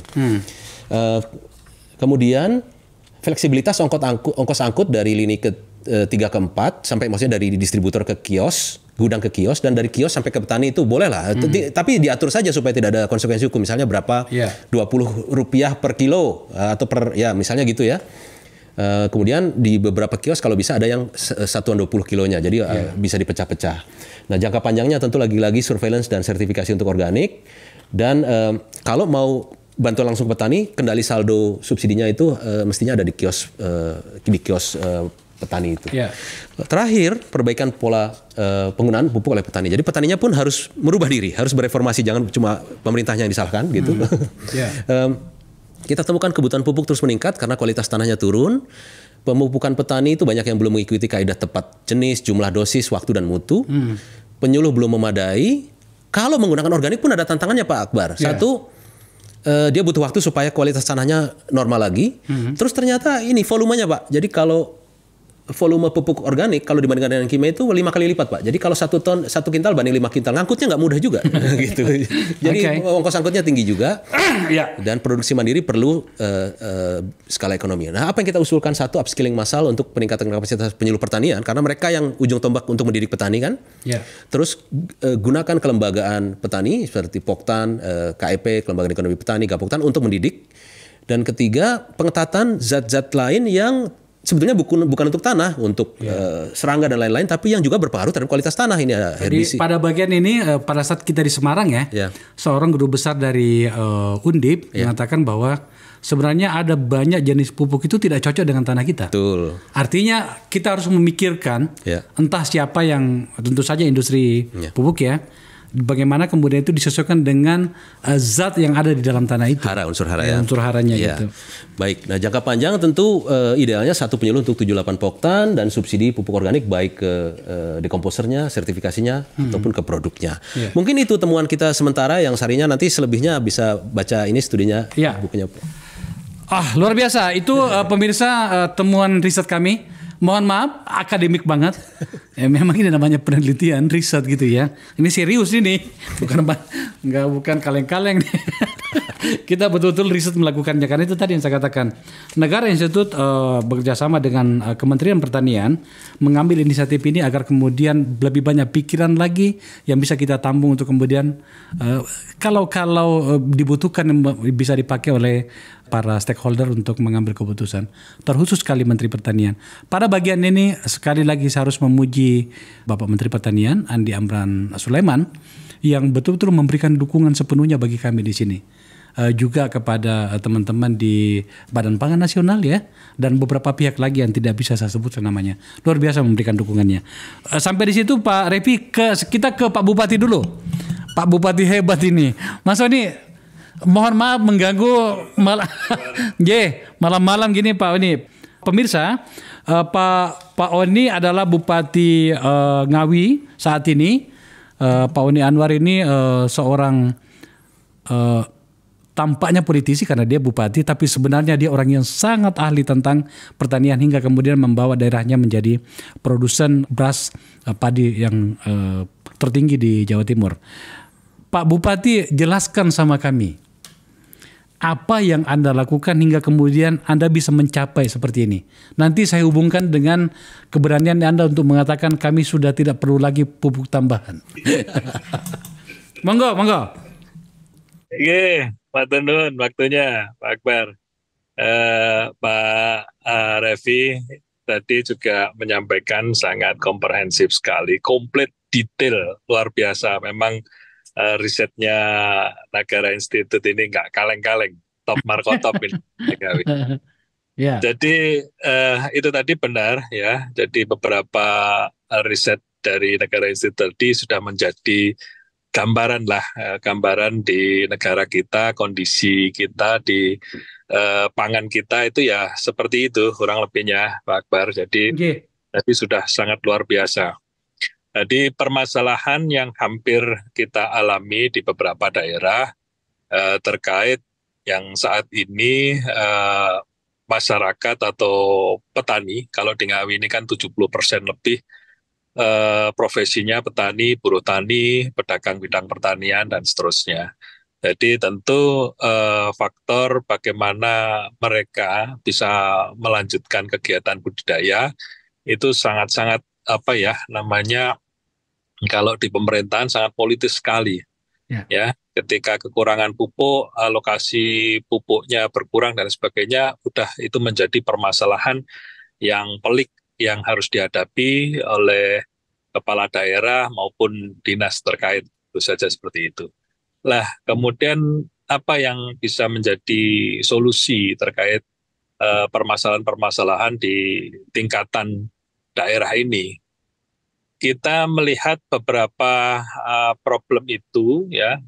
Kemudian fleksibilitas ongkos angkut dari lini ke 3 ke 4 sampai maksudnya dari distributor ke kios, gudang ke kios, dan dari kios sampai ke petani itu boleh lah. Tapi diatur saja supaya tidak ada konsekuensi hukum. Misalnya berapa, Rp20 per kilo atau misalnya gitu ya. Kemudian di beberapa kios kalau bisa ada yang satuan 20 kilonya. Jadi bisa dipecah-pecah. Nah, jangka panjangnya tentu lagi-lagi surveillance dan sertifikasi untuk organik. Dan kalau mau bantuan langsung ke petani, kendali saldo subsidinya itu mestinya ada di kios petani itu. Terakhir, perbaikan pola penggunaan pupuk oleh petani. Jadi petaninya pun harus merubah diri, harus bereformasi, jangan cuma pemerintahnya yang disalahkan gitu. Kita temukan kebutuhan pupuk terus meningkat karena kualitas tanahnya turun. Pemupukan petani itu banyak yang belum mengikuti kaidah tepat jenis, jumlah dosis, waktu dan mutu. Penyuluh belum memadai. Kalau menggunakan organik pun ada tantangannya Pak Akbar. Satu, dia butuh waktu supaya kualitas tanahnya normal lagi. Terus ternyata ini volumenya Pak. Jadi kalau volume pupuk organik kalau dibandingkan dengan kimia itu 5 kali lipat Pak. Jadi kalau 1 kintal banding 5 kintal, ngangkutnya nggak mudah juga gitu. Jadi ongkos angkutnya tinggi juga. Dan produksi mandiri perlu skala ekonomi. Nah, apa yang kita usulkan? Satu, upskilling massal untuk peningkatan kapasitas penyuluh pertanian, karena mereka yang ujung tombak untuk mendidik petani kan. Terus gunakan kelembagaan petani seperti Poktan, KEP, Kelembagaan Ekonomi Petani, Gapoktan untuk mendidik. Dan ketiga, pengetatan zat-zat lain yang sebetulnya bukan untuk tanah, untuk serangga dan lain-lain, tapi yang juga berpengaruh terhadap kualitas tanah. Ini ada herbisida. Jadi pada bagian ini, pada saat kita di Semarang seorang guru besar dari Undip mengatakan bahwa sebenarnya ada banyak jenis pupuk itu tidak cocok dengan tanah kita. Betul. Artinya kita harus memikirkan entah siapa yang, tentu saja industri pupuk bagaimana kemudian itu disesuaikan dengan zat yang ada di dalam tanah itu. Unsur hara unsur haranya gitu. Baik, nah jangka panjang tentu idealnya satu penyuluh untuk 78 Poktan dan subsidi pupuk organik baik ke dekomposernya, sertifikasinya ataupun ke produknya. Mungkin itu temuan kita sementara, yang sarinya nanti selebihnya bisa baca ini studinya bukunya. Luar biasa. Itu pemirsa temuan riset kami. Mohon maaf, akademik banget. Memang ini namanya penelitian, riset gitu ya. Ini serius ini, bukan kaleng-kaleng. Kita betul-betul riset melakukannya, karena itu tadi yang saya katakan, negara institut bekerjasama dengan Kementerian Pertanian mengambil inisiatif ini agar kemudian lebih banyak pikiran lagi yang bisa kita tampung untuk kemudian kalau dibutuhkan bisa dipakai oleh para stakeholder untuk mengambil keputusan. Terkhusus sekali Menteri Pertanian. Pada bagian ini sekali lagi saya harus memuji Bapak Menteri Pertanian Andi Amran Sulaiman yang betul-betul memberikan dukungan sepenuhnya bagi kami di sini. Juga kepada teman-teman di Badan Pangan Nasional ya, dan beberapa pihak lagi yang tidak bisa saya sebut namanya. Luar biasa memberikan dukungannya. Sampai di situ Pak Revi, kita ke Pak Bupati dulu. Pak Bupati hebat ini. Mas Oni, mohon maaf mengganggu malam-malam gini Pak Oni. Pemirsa, Pak Oni adalah Bupati Ngawi saat ini. Pak Oni Anwar ini seorang tampaknya politisi karena dia bupati, tapi sebenarnya dia orang yang sangat ahli tentang pertanian hingga kemudian membawa daerahnya menjadi produsen beras padi yang tertinggi di Jawa Timur. Pak Bupati, jelaskan sama kami apa yang Anda lakukan hingga kemudian Anda bisa mencapai seperti ini. Nanti saya hubungkan dengan keberanian Anda untuk mengatakan kami sudah tidak perlu lagi pupuk tambahan. Monggo. Oke, Pak Tundun, waktunya, Pak Akbar. Pak Revi tadi juga menyampaikan sangat komprehensif sekali, komplit, detail, luar biasa. Memang risetnya Nagara Institute ini nggak kaleng-kaleng, top markotop ini. Yeah. Jadi itu tadi benar ya. Jadi beberapa riset dari Nagara Institute tadi sudah menjadi gambaran di negara kita, kondisi kita di pangan kita itu ya seperti itu kurang lebihnya Pak Akbar. Jadi tadi sudah sangat luar biasa. Jadi permasalahan yang hampir kita alami di beberapa daerah terkait yang saat ini masyarakat atau petani, kalau di Ngawi ini kan 70% lebih profesinya petani, buruh tani, pedagang bidang pertanian, dan seterusnya. Jadi tentu faktor bagaimana mereka bisa melanjutkan kegiatan budidaya itu sangat-sangat kalau di pemerintahan sangat politis sekali. Ya, ketika kekurangan pupuk, alokasi pupuknya berkurang dan sebagainya, udah itu menjadi permasalahan yang pelik yang harus dihadapi oleh kepala daerah maupun dinas terkait, itu saja seperti itu. Lah, kemudian apa yang bisa menjadi solusi terkait permasalahan-permasalahan di tingkatan daerah ini? Kita melihat beberapa problem itu ya,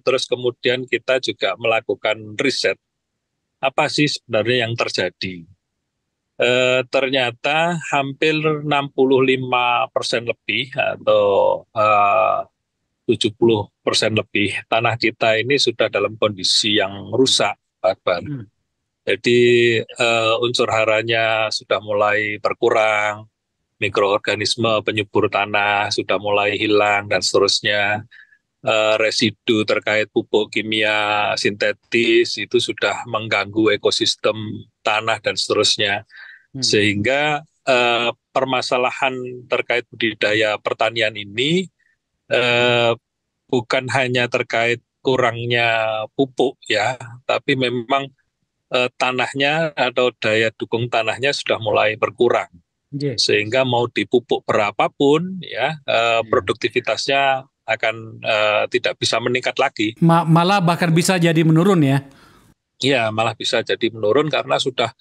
terus kemudian kita juga melakukan riset apa sih sebenarnya yang terjadi. Ternyata hampir 65% lebih atau 70% lebih tanah kita ini sudah dalam kondisi yang rusak, Pak Akbar. Jadi unsur haranya sudah mulai berkurang, mikroorganisme penyubur tanah sudah mulai hilang dan seterusnya. Residu terkait pupuk kimia sintetis itu sudah mengganggu ekosistem tanah dan seterusnya. Sehingga permasalahan terkait budidaya pertanian ini bukan hanya terkait kurangnya pupuk ya, tapi memang tanahnya atau daya dukung tanahnya sudah mulai berkurang. Sehingga mau dipupuk berapapun ya produktivitasnya akan tidak bisa meningkat lagi. Malah bahkan bisa jadi menurun ya? Iya, malah bisa jadi menurun karena sudah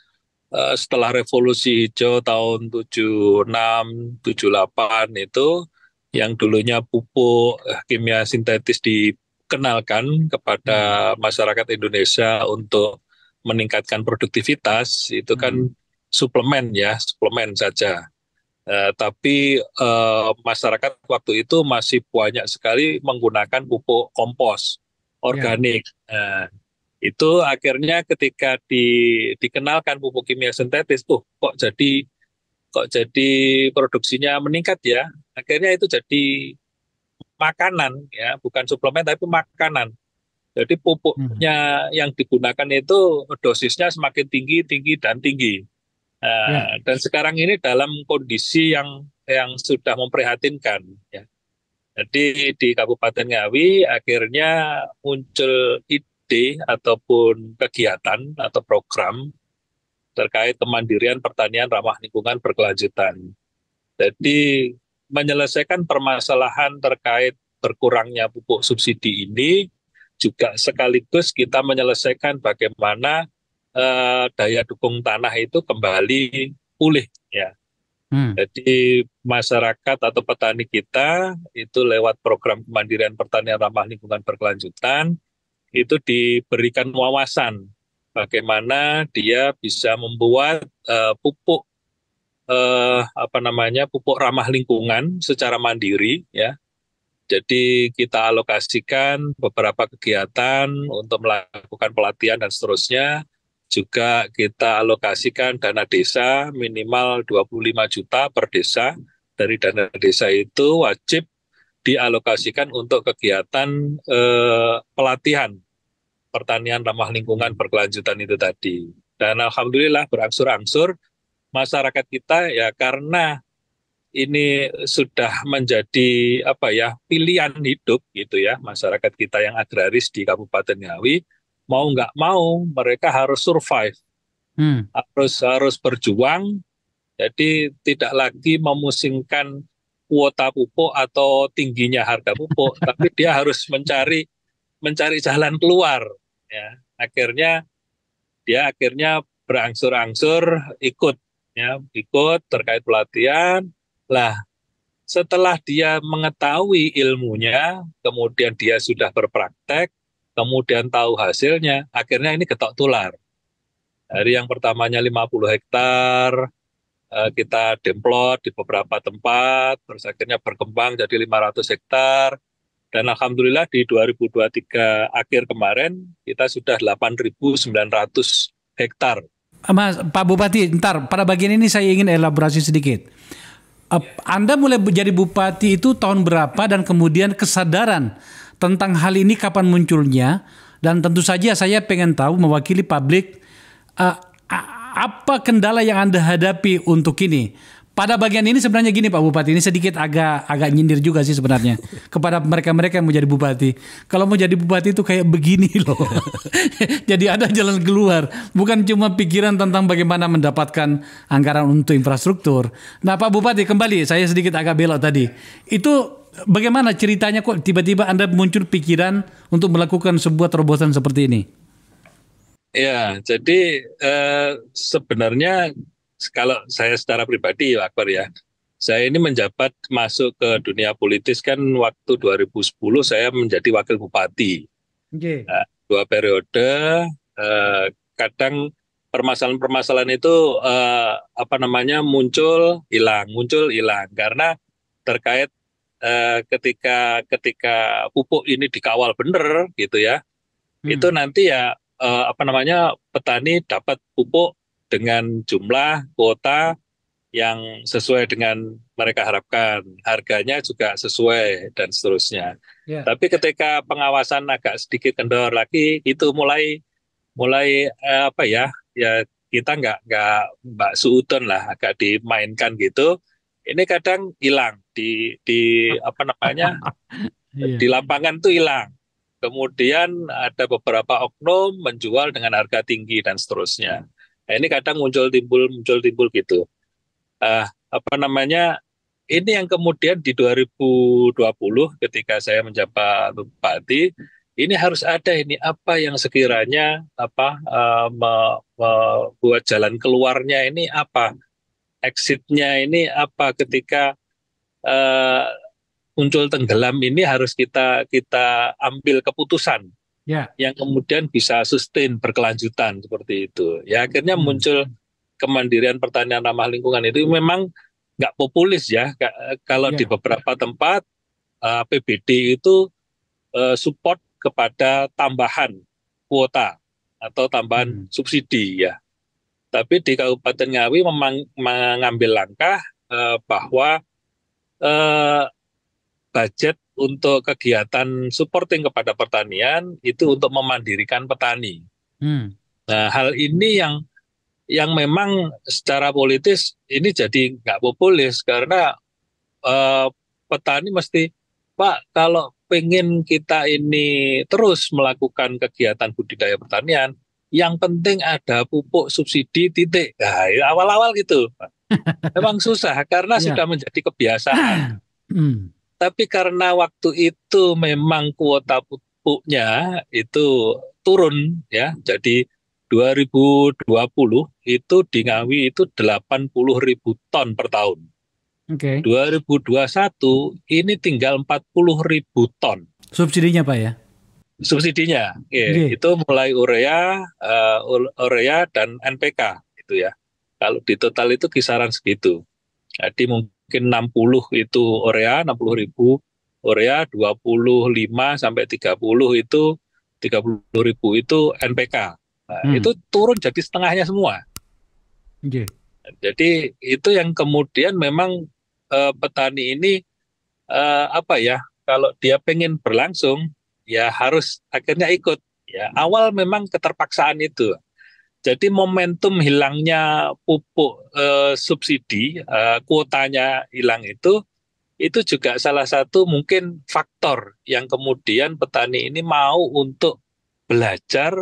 setelah revolusi hijau tahun 76, 78 itu yang dulunya pupuk kimia sintetis dikenalkan kepada masyarakat Indonesia untuk meningkatkan produktivitas, itu kan suplemen saja. Tapi masyarakat waktu itu masih banyak sekali menggunakan pupuk kompos organik. Itu akhirnya ketika dikenalkan pupuk kimia sintetis, kok jadi produksinya meningkat ya. Akhirnya itu jadi makanan ya, bukan suplemen tapi makanan. Jadi Hmm. pupuknya yang digunakan itu dosisnya semakin tinggi, tinggi dan tinggi. Ya. Dan sekarang ini dalam kondisi yang sudah memprihatinkan. Ya. Jadi di Kabupaten Ngawi akhirnya muncul ide ataupun kegiatan atau program terkait kemandirian pertanian ramah lingkungan berkelanjutan. Jadi menyelesaikan permasalahan terkait berkurangnya pupuk subsidi ini juga sekaligus kita menyelesaikan bagaimana daya dukung tanah itu kembali pulih ya. Hmm. Jadi masyarakat atau petani kita itu lewat program kemandirian pertanian ramah lingkungan berkelanjutan itu diberikan wawasan bagaimana dia bisa membuat pupuk pupuk ramah lingkungan secara mandiri ya. Jadi kita alokasikan beberapa kegiatan untuk melakukan pelatihan dan seterusnya. Juga kita alokasikan dana desa minimal 25 juta per desa. Dari dana desa itu wajib dialokasikan untuk kegiatan pelatihan pertanian ramah lingkungan berkelanjutan itu tadi. Dan alhamdulillah berangsur-angsur masyarakat kita ya karena ini sudah menjadi pilihan hidup gitu ya masyarakat kita yang agraris di Kabupaten Ngawi mau nggak mau mereka harus survive Hmm. harus berjuang jadi tidak lagi memusingkan kuota pupuk atau tingginya harga pupuk tapi dia harus mencari jalan keluar ya akhirnya berangsur-angsur ikut terkait pelatihan lah. Setelah dia mengetahui ilmunya, kemudian dia sudah berpraktek, kemudian tahu hasilnya, akhirnya ini getok tular. Dari yang pertamanya 50 hektar, kita demplot di beberapa tempat, terus akhirnya berkembang jadi 500 hektar, dan alhamdulillah di 2023 akhir kemarin, kita sudah 8.900 hektar. Mas, Pak Bupati, ntar pada bagian ini saya ingin elaborasi sedikit. Anda mulai jadi bupati itu tahun berapa dan kemudian kesadaran tentang hal ini kapan munculnya? Dan tentu saja saya pengen tahu mewakili publik eh, apa kendala yang Anda hadapi untuk ini. Pada bagian ini sebenarnya gini Pak Bupati, ini sedikit agak nyindir juga sih sebenarnya kepada mereka-mereka yang mau jadi bupati. Kalau mau jadi bupati itu kayak begini loh. Jadi ada jalan keluar, bukan cuma pikiran tentang bagaimana mendapatkan anggaran untuk infrastruktur. Nah Pak Bupati kembali, saya sedikit agak belok tadi. Itu bagaimana ceritanya kok tiba-tiba Anda muncul pikiran untuk melakukan sebuah terobosan seperti ini? Ya, jadi sebenarnya kalau saya secara pribadi, Pak Akbar ya, saya ini menjabat masuk ke dunia politis kan waktu 2010 saya menjadi wakil bupati. Oke. Nah, 2 periode, kadang permasalahan-permasalahan itu muncul hilang karena terkait ketika pupuk ini dikawal benar gitu ya itu Hmm. nanti ya petani dapat pupuk dengan jumlah kuota yang sesuai dengan mereka harapkan, harganya juga sesuai dan seterusnya. Ya. Tapi ketika pengawasan agak sedikit kendor lagi, itu mulai mulai ya kita nggak suudon lah, agak dimainkan gitu. Ini kadang hilang di apa namanya Iya. di lapangan tuh hilang. Kemudian ada beberapa oknum menjual dengan harga tinggi dan seterusnya. Nah, ini kadang muncul timbul gitu. Apa namanya? Ini yang kemudian di 2020 ketika saya menjabat bupati, ini harus ada ini apa yang sekiranya membuat jalan keluarnya ini apa, exitnya ini apa ketika eh, muncul tenggelam ini harus kita kita ambil keputusan Ya. yang kemudian bisa sustain berkelanjutan seperti itu. Ya akhirnya Hmm. muncul kemandirian pertanian ramah lingkungan itu memang nggak populis ya. Kalau di Ya. beberapa tempat APBD itu support kepada tambahan kuota atau tambahan Hmm. subsidi ya. Tapi di Kabupaten Ngawi memang mengambil langkah bahwa eh, budget untuk kegiatan supporting kepada pertanian itu untuk memandirikan petani. Nah, hal ini yang memang secara politis ini jadi nggak populis karena petani mesti, Pak, kalau pengen kita ini terus melakukan kegiatan budidaya pertanian, yang penting ada pupuk subsidi titik. Nah, awal-awal gitu. Memang susah karena sudah menjadi kebiasaan. Tapi karena waktu itu memang kuota pupuknya itu turun ya, jadi 2020 itu di Ngawi itu 80.000 ton per tahun. 2021 ini tinggal 40.000 ton. Subsidinya Pak ya? Subsidinya, itu mulai urea dan NPK itu ya. Kalau di total itu kisaran segitu. Jadi mungkin 60 itu urea, 60.000 urea, 25 sampai 30 itu 30.000 itu NPK. Nah, itu turun jadi setengahnya semua. Jadi itu yang kemudian memang petani ini kalau dia pengen berlangsung ya harus akhirnya ikut. Ya, awal memang keterpaksaan itu. Jadi momentum hilangnya pupuk subsidi, kuotanya hilang itu juga salah satu mungkin faktor yang kemudian petani ini mau untuk belajar,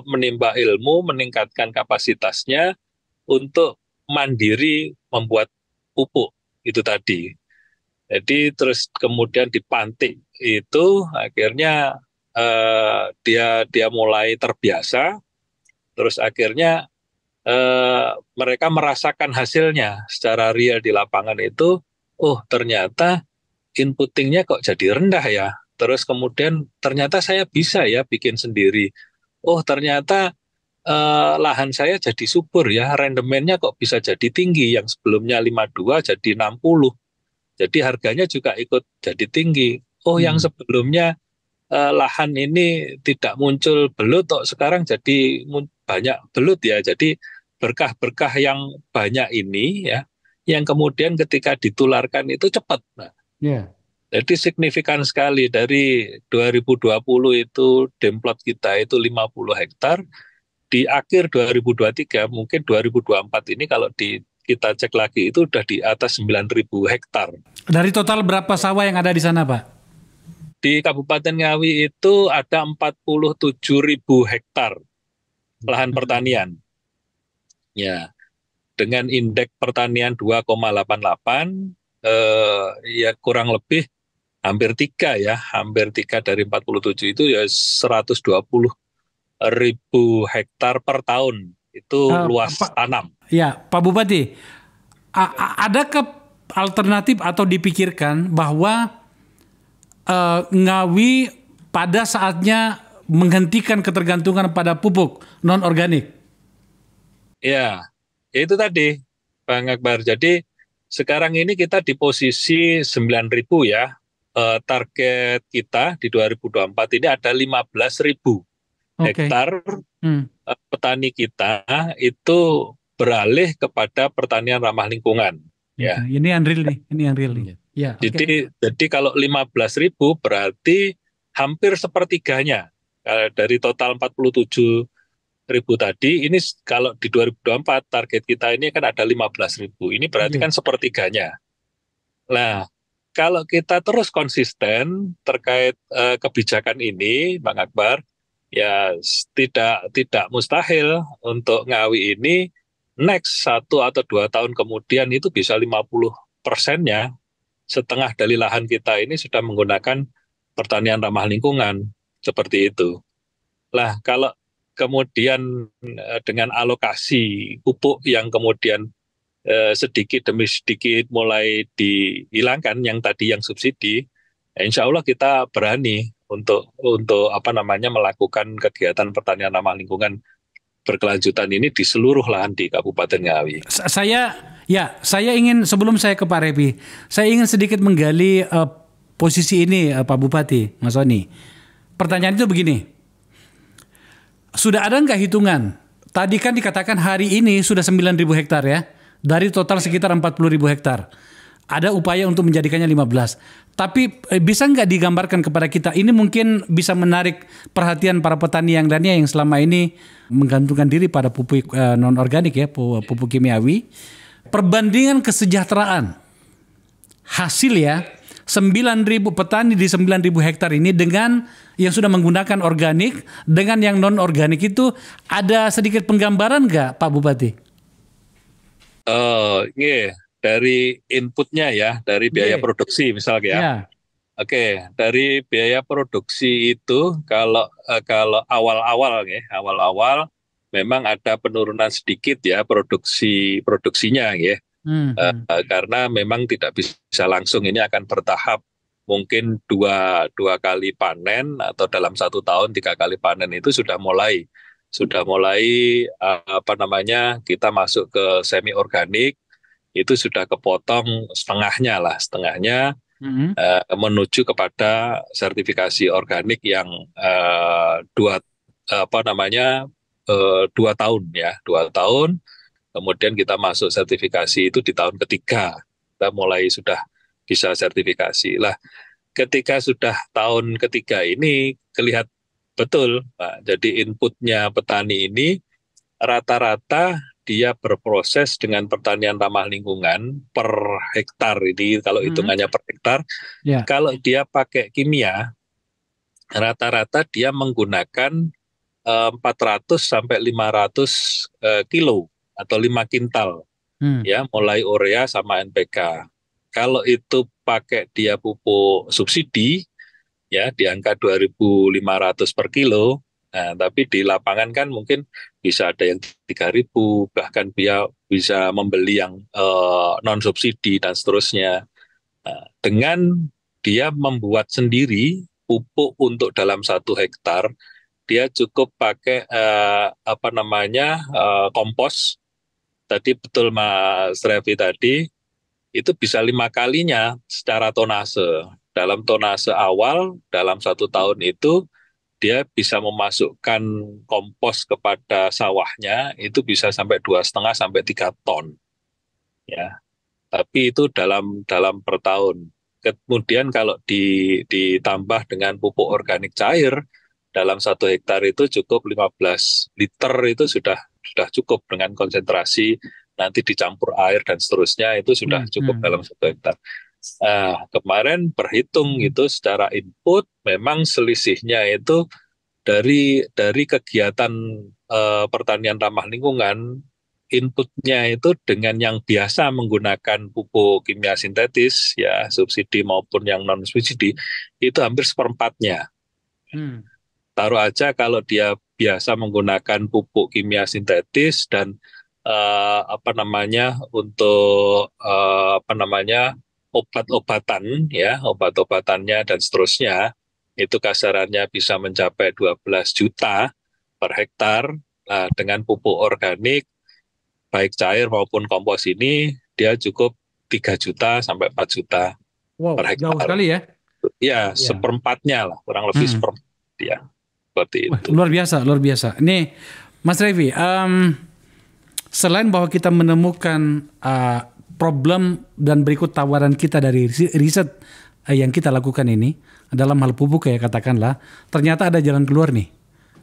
menimba ilmu, meningkatkan kapasitasnya untuk mandiri membuat pupuk itu tadi. Jadi terus kemudian dipantik itu akhirnya dia mulai terbiasa, terus akhirnya mereka merasakan hasilnya secara real di lapangan itu, oh ternyata inputtingnya kok jadi rendah ya. Terus kemudian ternyata saya bisa ya bikin sendiri. Oh ternyata lahan saya jadi subur ya, rendemennya kok bisa jadi tinggi, yang sebelumnya 52 jadi 60. Jadi harganya juga ikut jadi tinggi. Oh yang sebelumnya lahan ini tidak muncul belut, kok sekarang jadi banyak belut ya. Jadi berkah-berkah yang banyak ini ya, yang kemudian ketika ditularkan itu cepat. Nah, jadi signifikan sekali dari 2020 itu demplot kita itu 50 hektar. Di akhir 2023 mungkin 2024 ini kalau kita cek lagi itu udah di atas 9.000 hektar. Dari total berapa sawah yang ada di sana, Pak? Di Kabupaten Ngawi itu ada 47.000 hektar lahan pertanian. Ya, dengan indeks pertanian 2,88, ya kurang lebih hampir 3 ya, hampir 3 dari 47 itu ya 120.000 hektar per tahun. Itu luas tanam. Ya, Pak Bupati, adakah alternatif atau dipikirkan bahwa Ngawi pada saatnya menghentikan ketergantungan pada pupuk non-organik? Ya, itu tadi, Bang Akbar. Jadi sekarang ini kita di posisi 9.000 ya. Target kita di 2024 ini ada 15.000 hektar petani kita itu beralih kepada pertanian ramah lingkungan. Ya. Ini yang real nih, ini yang real nih. Ya, jadi kalau 15.000 berarti hampir sepertiganya dari total 47.000 tadi. Ini kalau di 2024 target kita ini kan ada 15.000. Ini berarti kan sepertiganya. Nah, kalau kita terus konsisten terkait kebijakan ini, Bang Akbar, ya tidak mustahil untuk Ngawi ini next 1 atau 2 tahun kemudian itu bisa 50%-nya, setengah dari lahan kita ini sudah menggunakan pertanian ramah lingkungan, seperti itu. Lah kalau kemudian dengan alokasi pupuk yang kemudian sedikit demi sedikit mulai dihilangkan yang tadi yang subsidi, insya Allah kita berani untuk melakukan kegiatan pertanian ramah lingkungan berkelanjutan ini di seluruh lahan di Kabupaten Ngawi. Saya ingin sebelum saya ke Pak Repi, saya ingin sedikit menggali posisi ini Pak Bupati, Mas Soni. Pertanyaan itu begini, sudah ada nggak hitungan? Tadi kan dikatakan hari ini sudah 9.000 hektar ya, dari total sekitar 40.000 hektar. ada upaya untuk menjadikannya 15. Tapi bisa nggak digambarkan kepada kita, ini mungkin bisa menarik perhatian para petani yang lainnya yang selama ini menggantungkan diri pada pupuk non-organik ya, pupuk kimiawi. Perbandingan kesejahteraan hasil ya, 9.000 petani di 9.000 hektar ini dengan yang sudah menggunakan organik dengan yang non-organik itu ada sedikit penggambaran nggak Pak Bupati? Iya. Dari inputnya ya, dari biaya produksi misalnya ya. Oke, dari biaya produksi itu kalau awal-awal memang ada penurunan sedikit ya produksinya ya. Karena memang tidak bisa langsung, ini akan bertahap, mungkin dua kali panen atau dalam 1 tahun 3 kali panen itu sudah mulai kita masuk ke semi organik. Itu sudah kepotong setengahnya menuju kepada sertifikasi organik yang 2 tahun ya, 2 tahun. Kemudian kita masuk sertifikasi itu di tahun ketiga, kita mulai sudah bisa sertifikasi. Lah, ketika sudah tahun ketiga ini kelihatan betul, Pak. Jadi inputnya petani ini rata-rata dia berproses dengan pertanian ramah lingkungan per hektar ini, kalau hitungannya per hektar. Kalau dia pakai kimia, rata-rata dia menggunakan 400 sampai 500 kilo atau 5 kintal, ya, mulai urea sama NPK. Kalau itu pakai dia pupuk subsidi, ya di angka 2.500 per kilo. Nah, tapi di lapangan kan mungkin bisa ada yang 3.000, bahkan dia bisa membeli yang non subsidi dan seterusnya. Nah, dengan dia membuat sendiri pupuk untuk dalam 1 hektar, dia cukup pakai kompos. Tadi betul Mas Revi tadi, itu bisa 5 kalinya secara tonase. Dalam tonase awal, dalam 1 tahun itu, dia bisa memasukkan kompos kepada sawahnya itu bisa sampai 2,5 sampai 3 ton, ya. Tapi itu dalam per tahun. Kemudian kalau ditambah dengan pupuk organik cair dalam 1 hektar itu cukup 15 liter, itu sudah cukup dengan konsentrasi, nanti dicampur air dan seterusnya, itu sudah cukup dalam 1 hektar. Kemarin berhitung itu secara input, memang selisihnya itu dari kegiatan pertanian ramah lingkungan, inputnya itu dengan yang biasa menggunakan pupuk kimia sintetis ya, subsidi maupun yang non subsidi, itu hampir 1/4-nya. Taruh aja kalau dia biasa menggunakan pupuk kimia sintetis dan untuk obat-obatan ya, obat-obatannya dan seterusnya, itu kasarannya bisa mencapai 12 juta per hektar. Nah, dengan pupuk organik baik cair maupun kompos ini, dia cukup 3 juta sampai 4 juta per hektar. Jauh sekali ya? Ya, 1/4-nya lah, kurang lebih 1/4 ya. Seperti itu. Luar biasa. Nih, Mas Revi, selain bahwa kita menemukan problem dan berikut tawaran kita dari riset yang kita lakukan ini dalam hal pupuk ya katakanlah, ternyata ada jalan keluar nih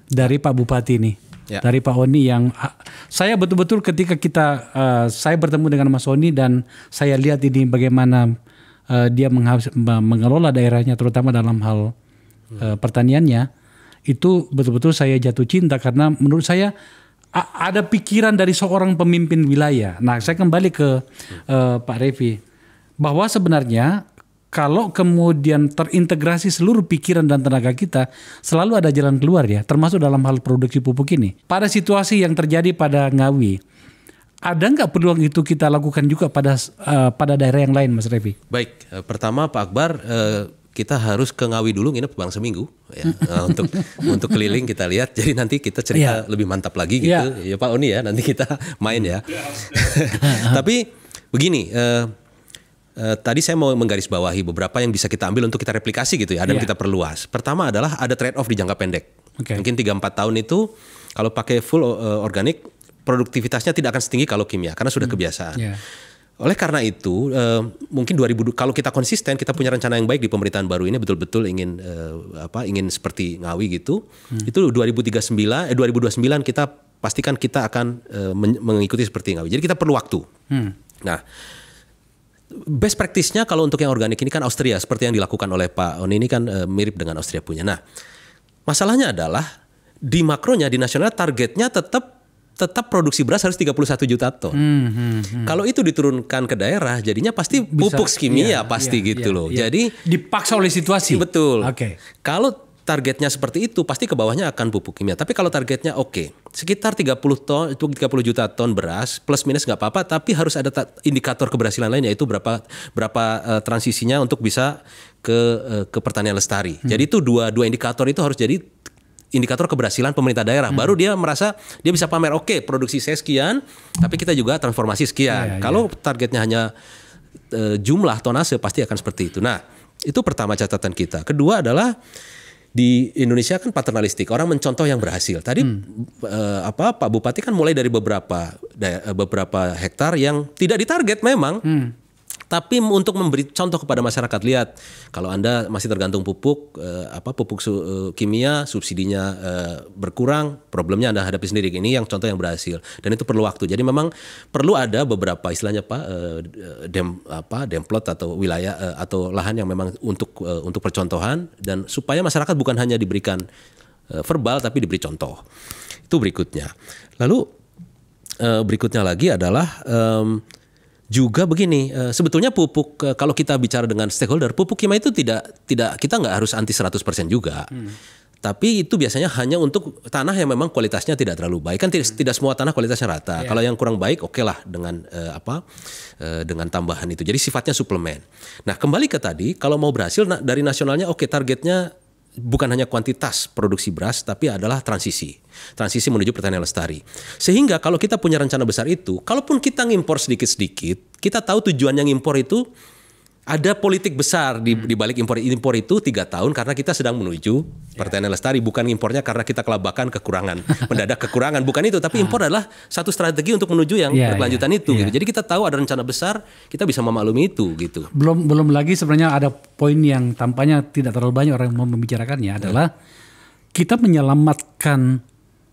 dari Pak Bupati nih, dari Pak Oni, yang saya betul-betul ketika saya bertemu dengan Mas Oni dan saya lihat ini bagaimana dia mengelola daerahnya terutama dalam hal pertaniannya, itu betul-betul saya jatuh cinta karena menurut saya ada pikiran dari seorang pemimpin wilayah. Nah, saya kembali ke Pak Revi, bahwa sebenarnya kalau kemudian terintegrasi seluruh pikiran dan tenaga kita, selalu ada jalan keluar ya, termasuk dalam hal produksi pupuk ini. Pada situasi yang terjadi pada Ngawi, ada nggak peluang itu kita lakukan juga pada daerah yang lain, Mas Revi? Baik, pertama Pak Akbar, kita harus ke Ngawi dulu, nginep bang seminggu ya, untuk keliling kita lihat. Jadi nanti kita cerita lebih mantap lagi gitu ya Pak Oni ya, nanti kita main ya. Tapi begini, tadi saya mau menggarisbawahi beberapa yang bisa kita ambil untuk kita replikasi gitu ya, dan kita perluas. Pertama adalah ada trade off di jangka pendek. Mungkin 3-4 tahun itu kalau pakai full organik, produktivitasnya tidak akan setinggi kalau kimia karena sudah kebiasaan. Oleh karena itu, mungkin kalau kita konsisten, kita punya rencana yang baik di pemerintahan baru ini, betul-betul ingin ingin seperti Ngawi gitu. Itu 2029 kita pastikan kita akan mengikuti seperti Ngawi. Jadi kita perlu waktu. Nah, best practice-nya kalau untuk yang organik ini kan Austria, seperti yang dilakukan oleh Pak Oni ini kan mirip dengan Austria punya. Nah, masalahnya adalah di makronya, di nasional targetnya tetap produksi beras harus 31 juta ton. Kalau itu diturunkan ke daerah, jadinya pasti pupuk kimia pasti gitu loh. Jadi dipaksa oleh situasi. Betul. Oke. Kalau targetnya seperti itu, pasti ke bawahnya akan pupuk kimia. Tapi kalau targetnya sekitar 30 juta ton beras, plus minus nggak apa-apa, tapi harus ada indikator keberhasilan lain, yaitu berapa transisinya untuk bisa ke pertanian lestari. Jadi itu dua indikator itu harus jadi indikator keberhasilan pemerintah daerah. Baru dia merasa dia bisa pamer, produksi saya sekian, tapi kita juga transformasi sekian. Kalau targetnya hanya jumlah tonase, pasti akan seperti itu. Nah, itu pertama catatan kita. Kedua adalah di Indonesia kan paternalistik, orang mencontoh yang berhasil. Tadi Pak Bupati kan mulai dari beberapa hektar yang tidak ditarget memang. Tapi untuk memberi contoh kepada masyarakat, lihat kalau Anda masih tergantung pupuk kimia, subsidinya berkurang, problemnya Anda hadapi sendiri. Ini yang contoh yang berhasil, dan itu perlu waktu. Jadi memang perlu ada beberapa istilahnya demplot atau wilayah atau lahan yang memang untuk percontohan, dan supaya masyarakat bukan hanya diberikan verbal tapi diberi contoh. Itu berikutnya. Lalu berikutnya lagi adalah juga begini, sebetulnya pupuk kalau kita bicara dengan stakeholder, pupuk kimia itu tidak kita nggak harus anti 100% juga. Tapi itu biasanya hanya untuk tanah yang memang kualitasnya tidak terlalu baik. Kan tidak semua tanah kualitasnya rata. Kalau yang kurang baik lah dengan dengan tambahan itu. Jadi sifatnya suplemen. Nah, kembali ke tadi, kalau mau berhasil dari nasionalnya targetnya bukan hanya kuantitas produksi beras, tapi adalah transisi menuju pertanian lestari. Sehingga kalau kita punya rencana besar itu, kalaupun kita ngimpor sedikit-sedikit, kita tahu tujuannya ngimpor itu ada politik besar di balik impor itu 3 tahun, karena kita sedang menuju pertanian lestari, bukan impornya karena kita kelabakan mendadak kekurangan, bukan itu, tapi impor adalah satu strategi untuk menuju yang berkelanjutan itu. Gitu. Jadi kita tahu ada rencana besar, kita bisa memaklumi itu gitu. Belum lagi sebenarnya ada poin yang tampaknya tidak terlalu banyak orang yang mau membicarakannya adalah kita menyelamatkan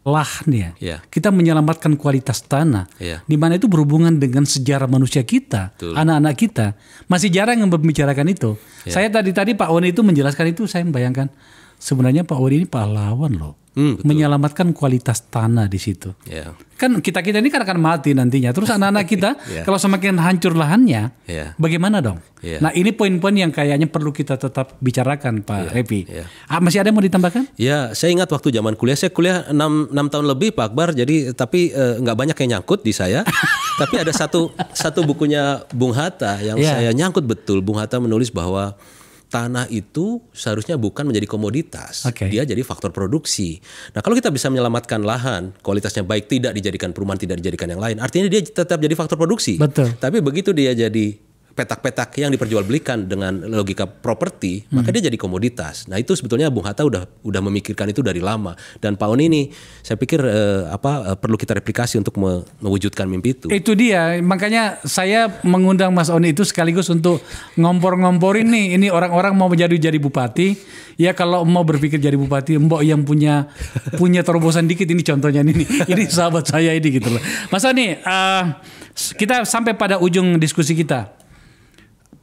lahan kita menyelamatkan kualitas tanah, di mana itu berhubungan dengan sejarah manusia kita, anak-anak kita. Masih jarang yang membicarakan itu. Saya tadi Pak Oni itu menjelaskan itu, saya membayangkan sebenarnya Pak Oni ini pahlawan loh, menyelamatkan kualitas tanah di situ. Kan kita ini kan akan mati nantinya. Terus anak-anak kita kalau semakin hancur lahannya, bagaimana dong? Nah, ini poin-poin yang kayaknya perlu kita tetap bicarakan, Pak Repi. Masih ada yang mau ditambahkan? Ya, saya ingat waktu zaman kuliah, saya kuliah 6 tahun lebih, Pak Akbar. Jadi tapi nggak banyak yang nyangkut di saya. Tapi ada satu bukunya Bung Hatta yang saya nyangkut betul. Bung Hatta menulis bahwa tanah itu seharusnya bukan menjadi komoditas, dia jadi faktor produksi. Nah, kalau kita bisa menyelamatkan lahan, kualitasnya baik, tidak dijadikan perumahan, tidak dijadikan yang lain, artinya dia tetap jadi faktor produksi. Betul. Tapi begitu dia jadi petak-petak yang diperjualbelikan dengan logika properti, maka dia jadi komoditas. Nah, itu sebetulnya Bung Hatta udah memikirkan itu dari lama. Dan Pak Oni ini saya pikir perlu kita replikasi untuk mewujudkan mimpi itu. Itu dia, makanya saya mengundang Mas Oni itu sekaligus untuk ngompor-ngomporin nih, ini orang-orang mau jadi bupati. Ya, kalau mau berpikir jadi bupati, mbok yang punya terobosan dikit, ini contohnya ini sahabat saya ini gitu loh. Mas Oni, kita sampai pada ujung diskusi kita.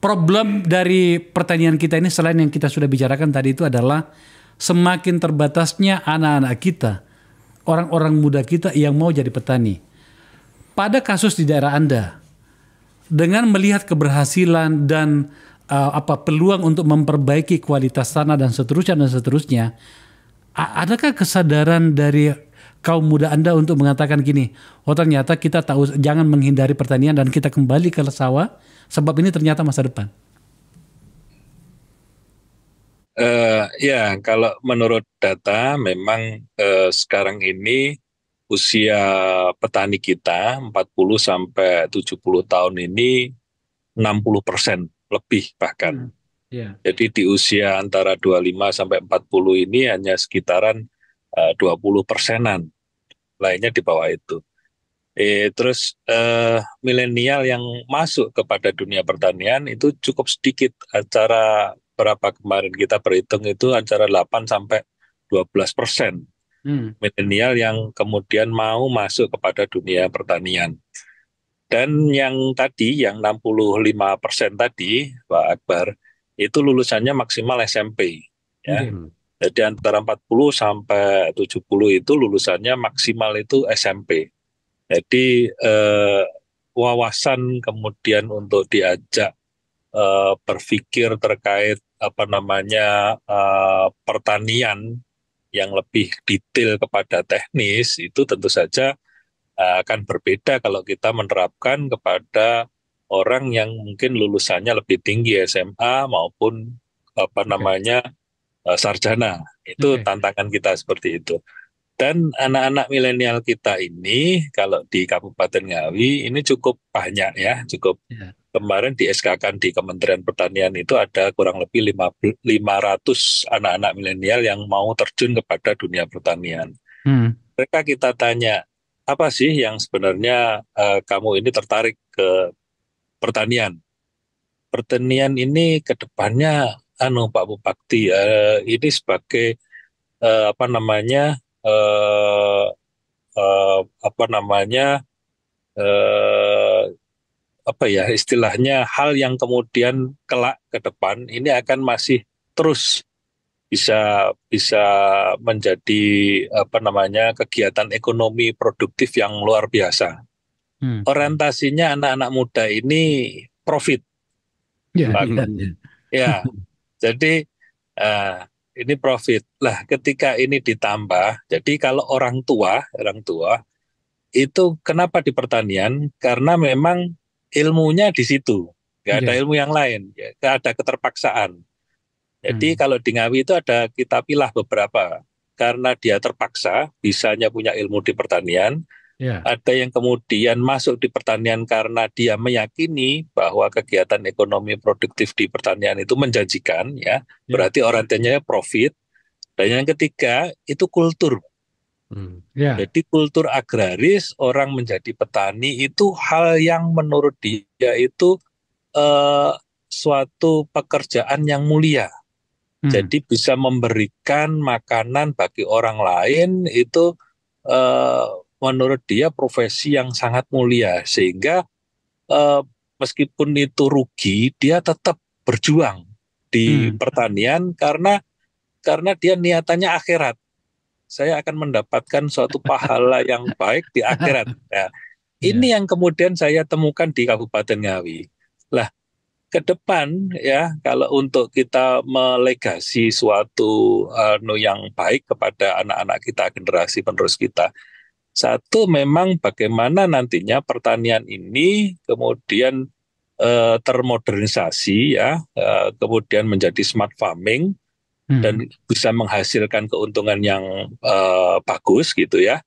Problem dari pertanian kita ini selain yang kita sudah bicarakan tadi itu adalah semakin terbatasnya anak-anak kita, orang-orang muda kita yang mau jadi petani. Pada kasus di daerah Anda, dengan melihat keberhasilan dan peluang untuk memperbaiki kualitas tanah dan seterusnya, adakah kesadaran dari kaum muda Anda untuk mengatakan gini, ternyata kita tahu jangan menghindari pertanian dan kita kembali ke sawah, sebab ini ternyata masa depan? Ya, kalau menurut data memang sekarang ini usia petani kita 40 sampai 70 tahun ini 60% lebih bahkan. Jadi di usia antara 25 sampai 40 ini hanya sekitaran 20%-an, lainnya di bawah itu. Terus milenial yang masuk kepada dunia pertanian itu cukup sedikit. Acara berapa kemarin kita berhitung itu antara 8 sampai 12% milenial yang kemudian mau masuk kepada dunia pertanian. Dan yang tadi, yang 65% tadi, Pak Akbar, itu lulusannya maksimal SMP. Ya. Jadi antara 40 sampai 70 itu lulusannya maksimal itu SMP. Jadi wawasan kemudian untuk diajak berpikir terkait pertanian yang lebih detail kepada teknis itu tentu saja akan berbeda kalau kita menerapkan kepada orang yang mungkin lulusannya lebih tinggi SMA maupun sarjana. Itu tantangan kita seperti itu. Dan anak-anak milenial kita ini kalau di Kabupaten Ngawi ini cukup banyak ya, cukup. Kemarin di SK-kan di Kementerian Pertanian itu ada kurang lebih 500 anak-anak milenial yang mau terjun kepada dunia pertanian. Mereka kita tanya, apa sih yang sebenarnya kamu ini tertarik ke pertanian? Pertanian ini ke depannya, Pak Bupati, ini sebagai istilahnya hal yang kemudian kelak ke depan ini akan masih terus bisa menjadi kegiatan ekonomi produktif yang luar biasa. Orientasinya anak-anak muda ini profit. Ya, jadi ini profit. Lah, ketika ini ditambah, jadi kalau orang tua itu kenapa di pertanian? Karena memang ilmunya di situ, nggak ada ilmu yang lain, nggak ada keterpaksaan. Jadi kalau di Ngawi itu kita pilah beberapa, karena dia terpaksa, bisanya punya ilmu di pertanian. Ada yang kemudian masuk di pertanian karena dia meyakini bahwa kegiatan ekonomi produktif di pertanian itu menjanjikan, berarti orientasinya profit. Dan yang ketiga itu kultur. Jadi kultur agraris, orang menjadi petani itu hal yang menurut dia itu suatu pekerjaan yang mulia. Jadi bisa memberikan makanan bagi orang lain itu menurut dia profesi yang sangat mulia. Sehingga meskipun itu rugi, dia tetap berjuang di pertanian karena dia niatannya akhirat. Saya akan mendapatkan suatu pahala yang baik di akhirat. Nah, ini yang kemudian saya temukan di Kabupaten Ngawi. Lah, ke depan ya, kalau untuk kita melegasi suatu yang baik kepada anak-anak kita, generasi penerus kita. Satu, memang bagaimana nantinya pertanian ini kemudian termodernisasi ya, kemudian menjadi smart farming. Dan bisa menghasilkan keuntungan yang bagus gitu ya.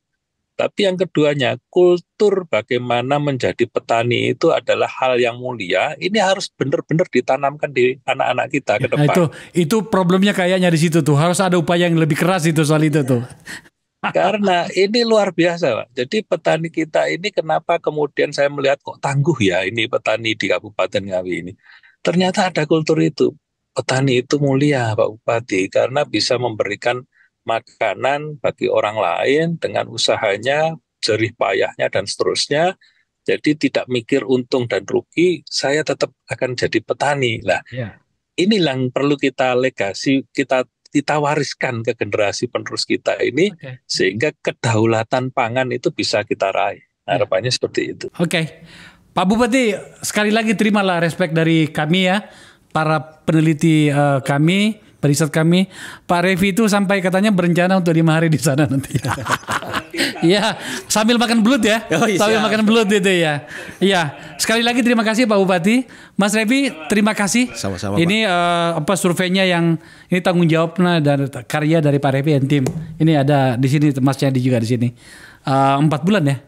Tapi yang keduanya, kultur bagaimana menjadi petani itu adalah hal yang mulia. Ini harus benar-benar ditanamkan di anak-anak kita ke depan. Itu problemnya kayaknya di situ tuh. Harus ada upaya yang lebih keras itu soal itu tuh. Karena ini luar biasa, Pak. Jadi petani kita ini kenapa kemudian saya melihat kok tangguh ya ini petani di Kabupaten Ngawi ini. Ternyata ada kultur itu. Petani itu mulia, Pak Bupati, karena bisa memberikan makanan bagi orang lain dengan usahanya, jerih payahnya, dan seterusnya. Jadi tidak mikir untung dan rugi, saya tetap akan jadi petani. Nah, ini yang perlu kita legasi, kita wariskan ke generasi penerus kita ini, sehingga kedaulatan pangan itu bisa kita raih. Harapannya seperti itu. Pak Bupati, sekali lagi terimalah respek dari kami ya, para peneliti kami, periset kami. Pak Revi itu sampai katanya berencana untuk 5 hari di sana nanti. Iya, sambil makan belut ya. Sambil makan belut itu ya. Iya, sekali lagi terima kasih Pak Bupati. Mas Revi, terima kasih. Sama-sama. Ini surveinya yang ini tanggung jawabnya dan karya dari Pak Revi dan tim. Ini ada di sini, Mas Yadi juga di sini. 4 bulan ya.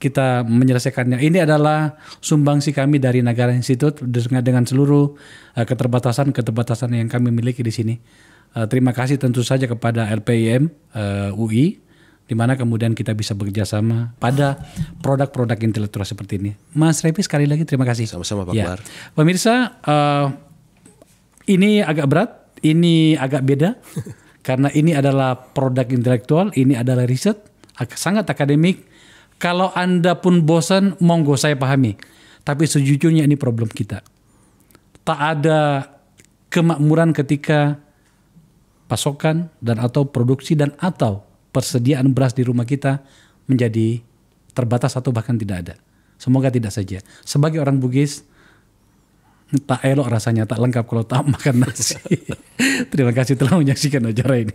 Kita menyelesaikannya. Ini adalah sumbangsi kami dari Nagara Institute dengan seluruh keterbatasan yang kami miliki di sini. Terima kasih tentu saja kepada LPIM UI di mana kemudian kita bisa bekerjasama pada produk-produk intelektual seperti ini. Mas Revi, sekali lagi terima kasih. Sama-sama Pak Ya. Akbar. Pemirsa, ini agak berat, ini agak beda, karena ini adalah produk intelektual, ini adalah riset, sangat akademik. Kalau Anda pun bosan, monggo saya pahami. Tapi sejujurnya ini problem kita. Tak ada kemakmuran ketika pasokan dan atau produksi dan atau persediaan beras di rumah kita menjadi terbatas atau bahkan tidak ada. Semoga tidak saja. Sebagai orang Bugis, tak elok rasanya, tak lengkap kalau tak makan nasi. Terima kasih telah menyaksikan acara ini.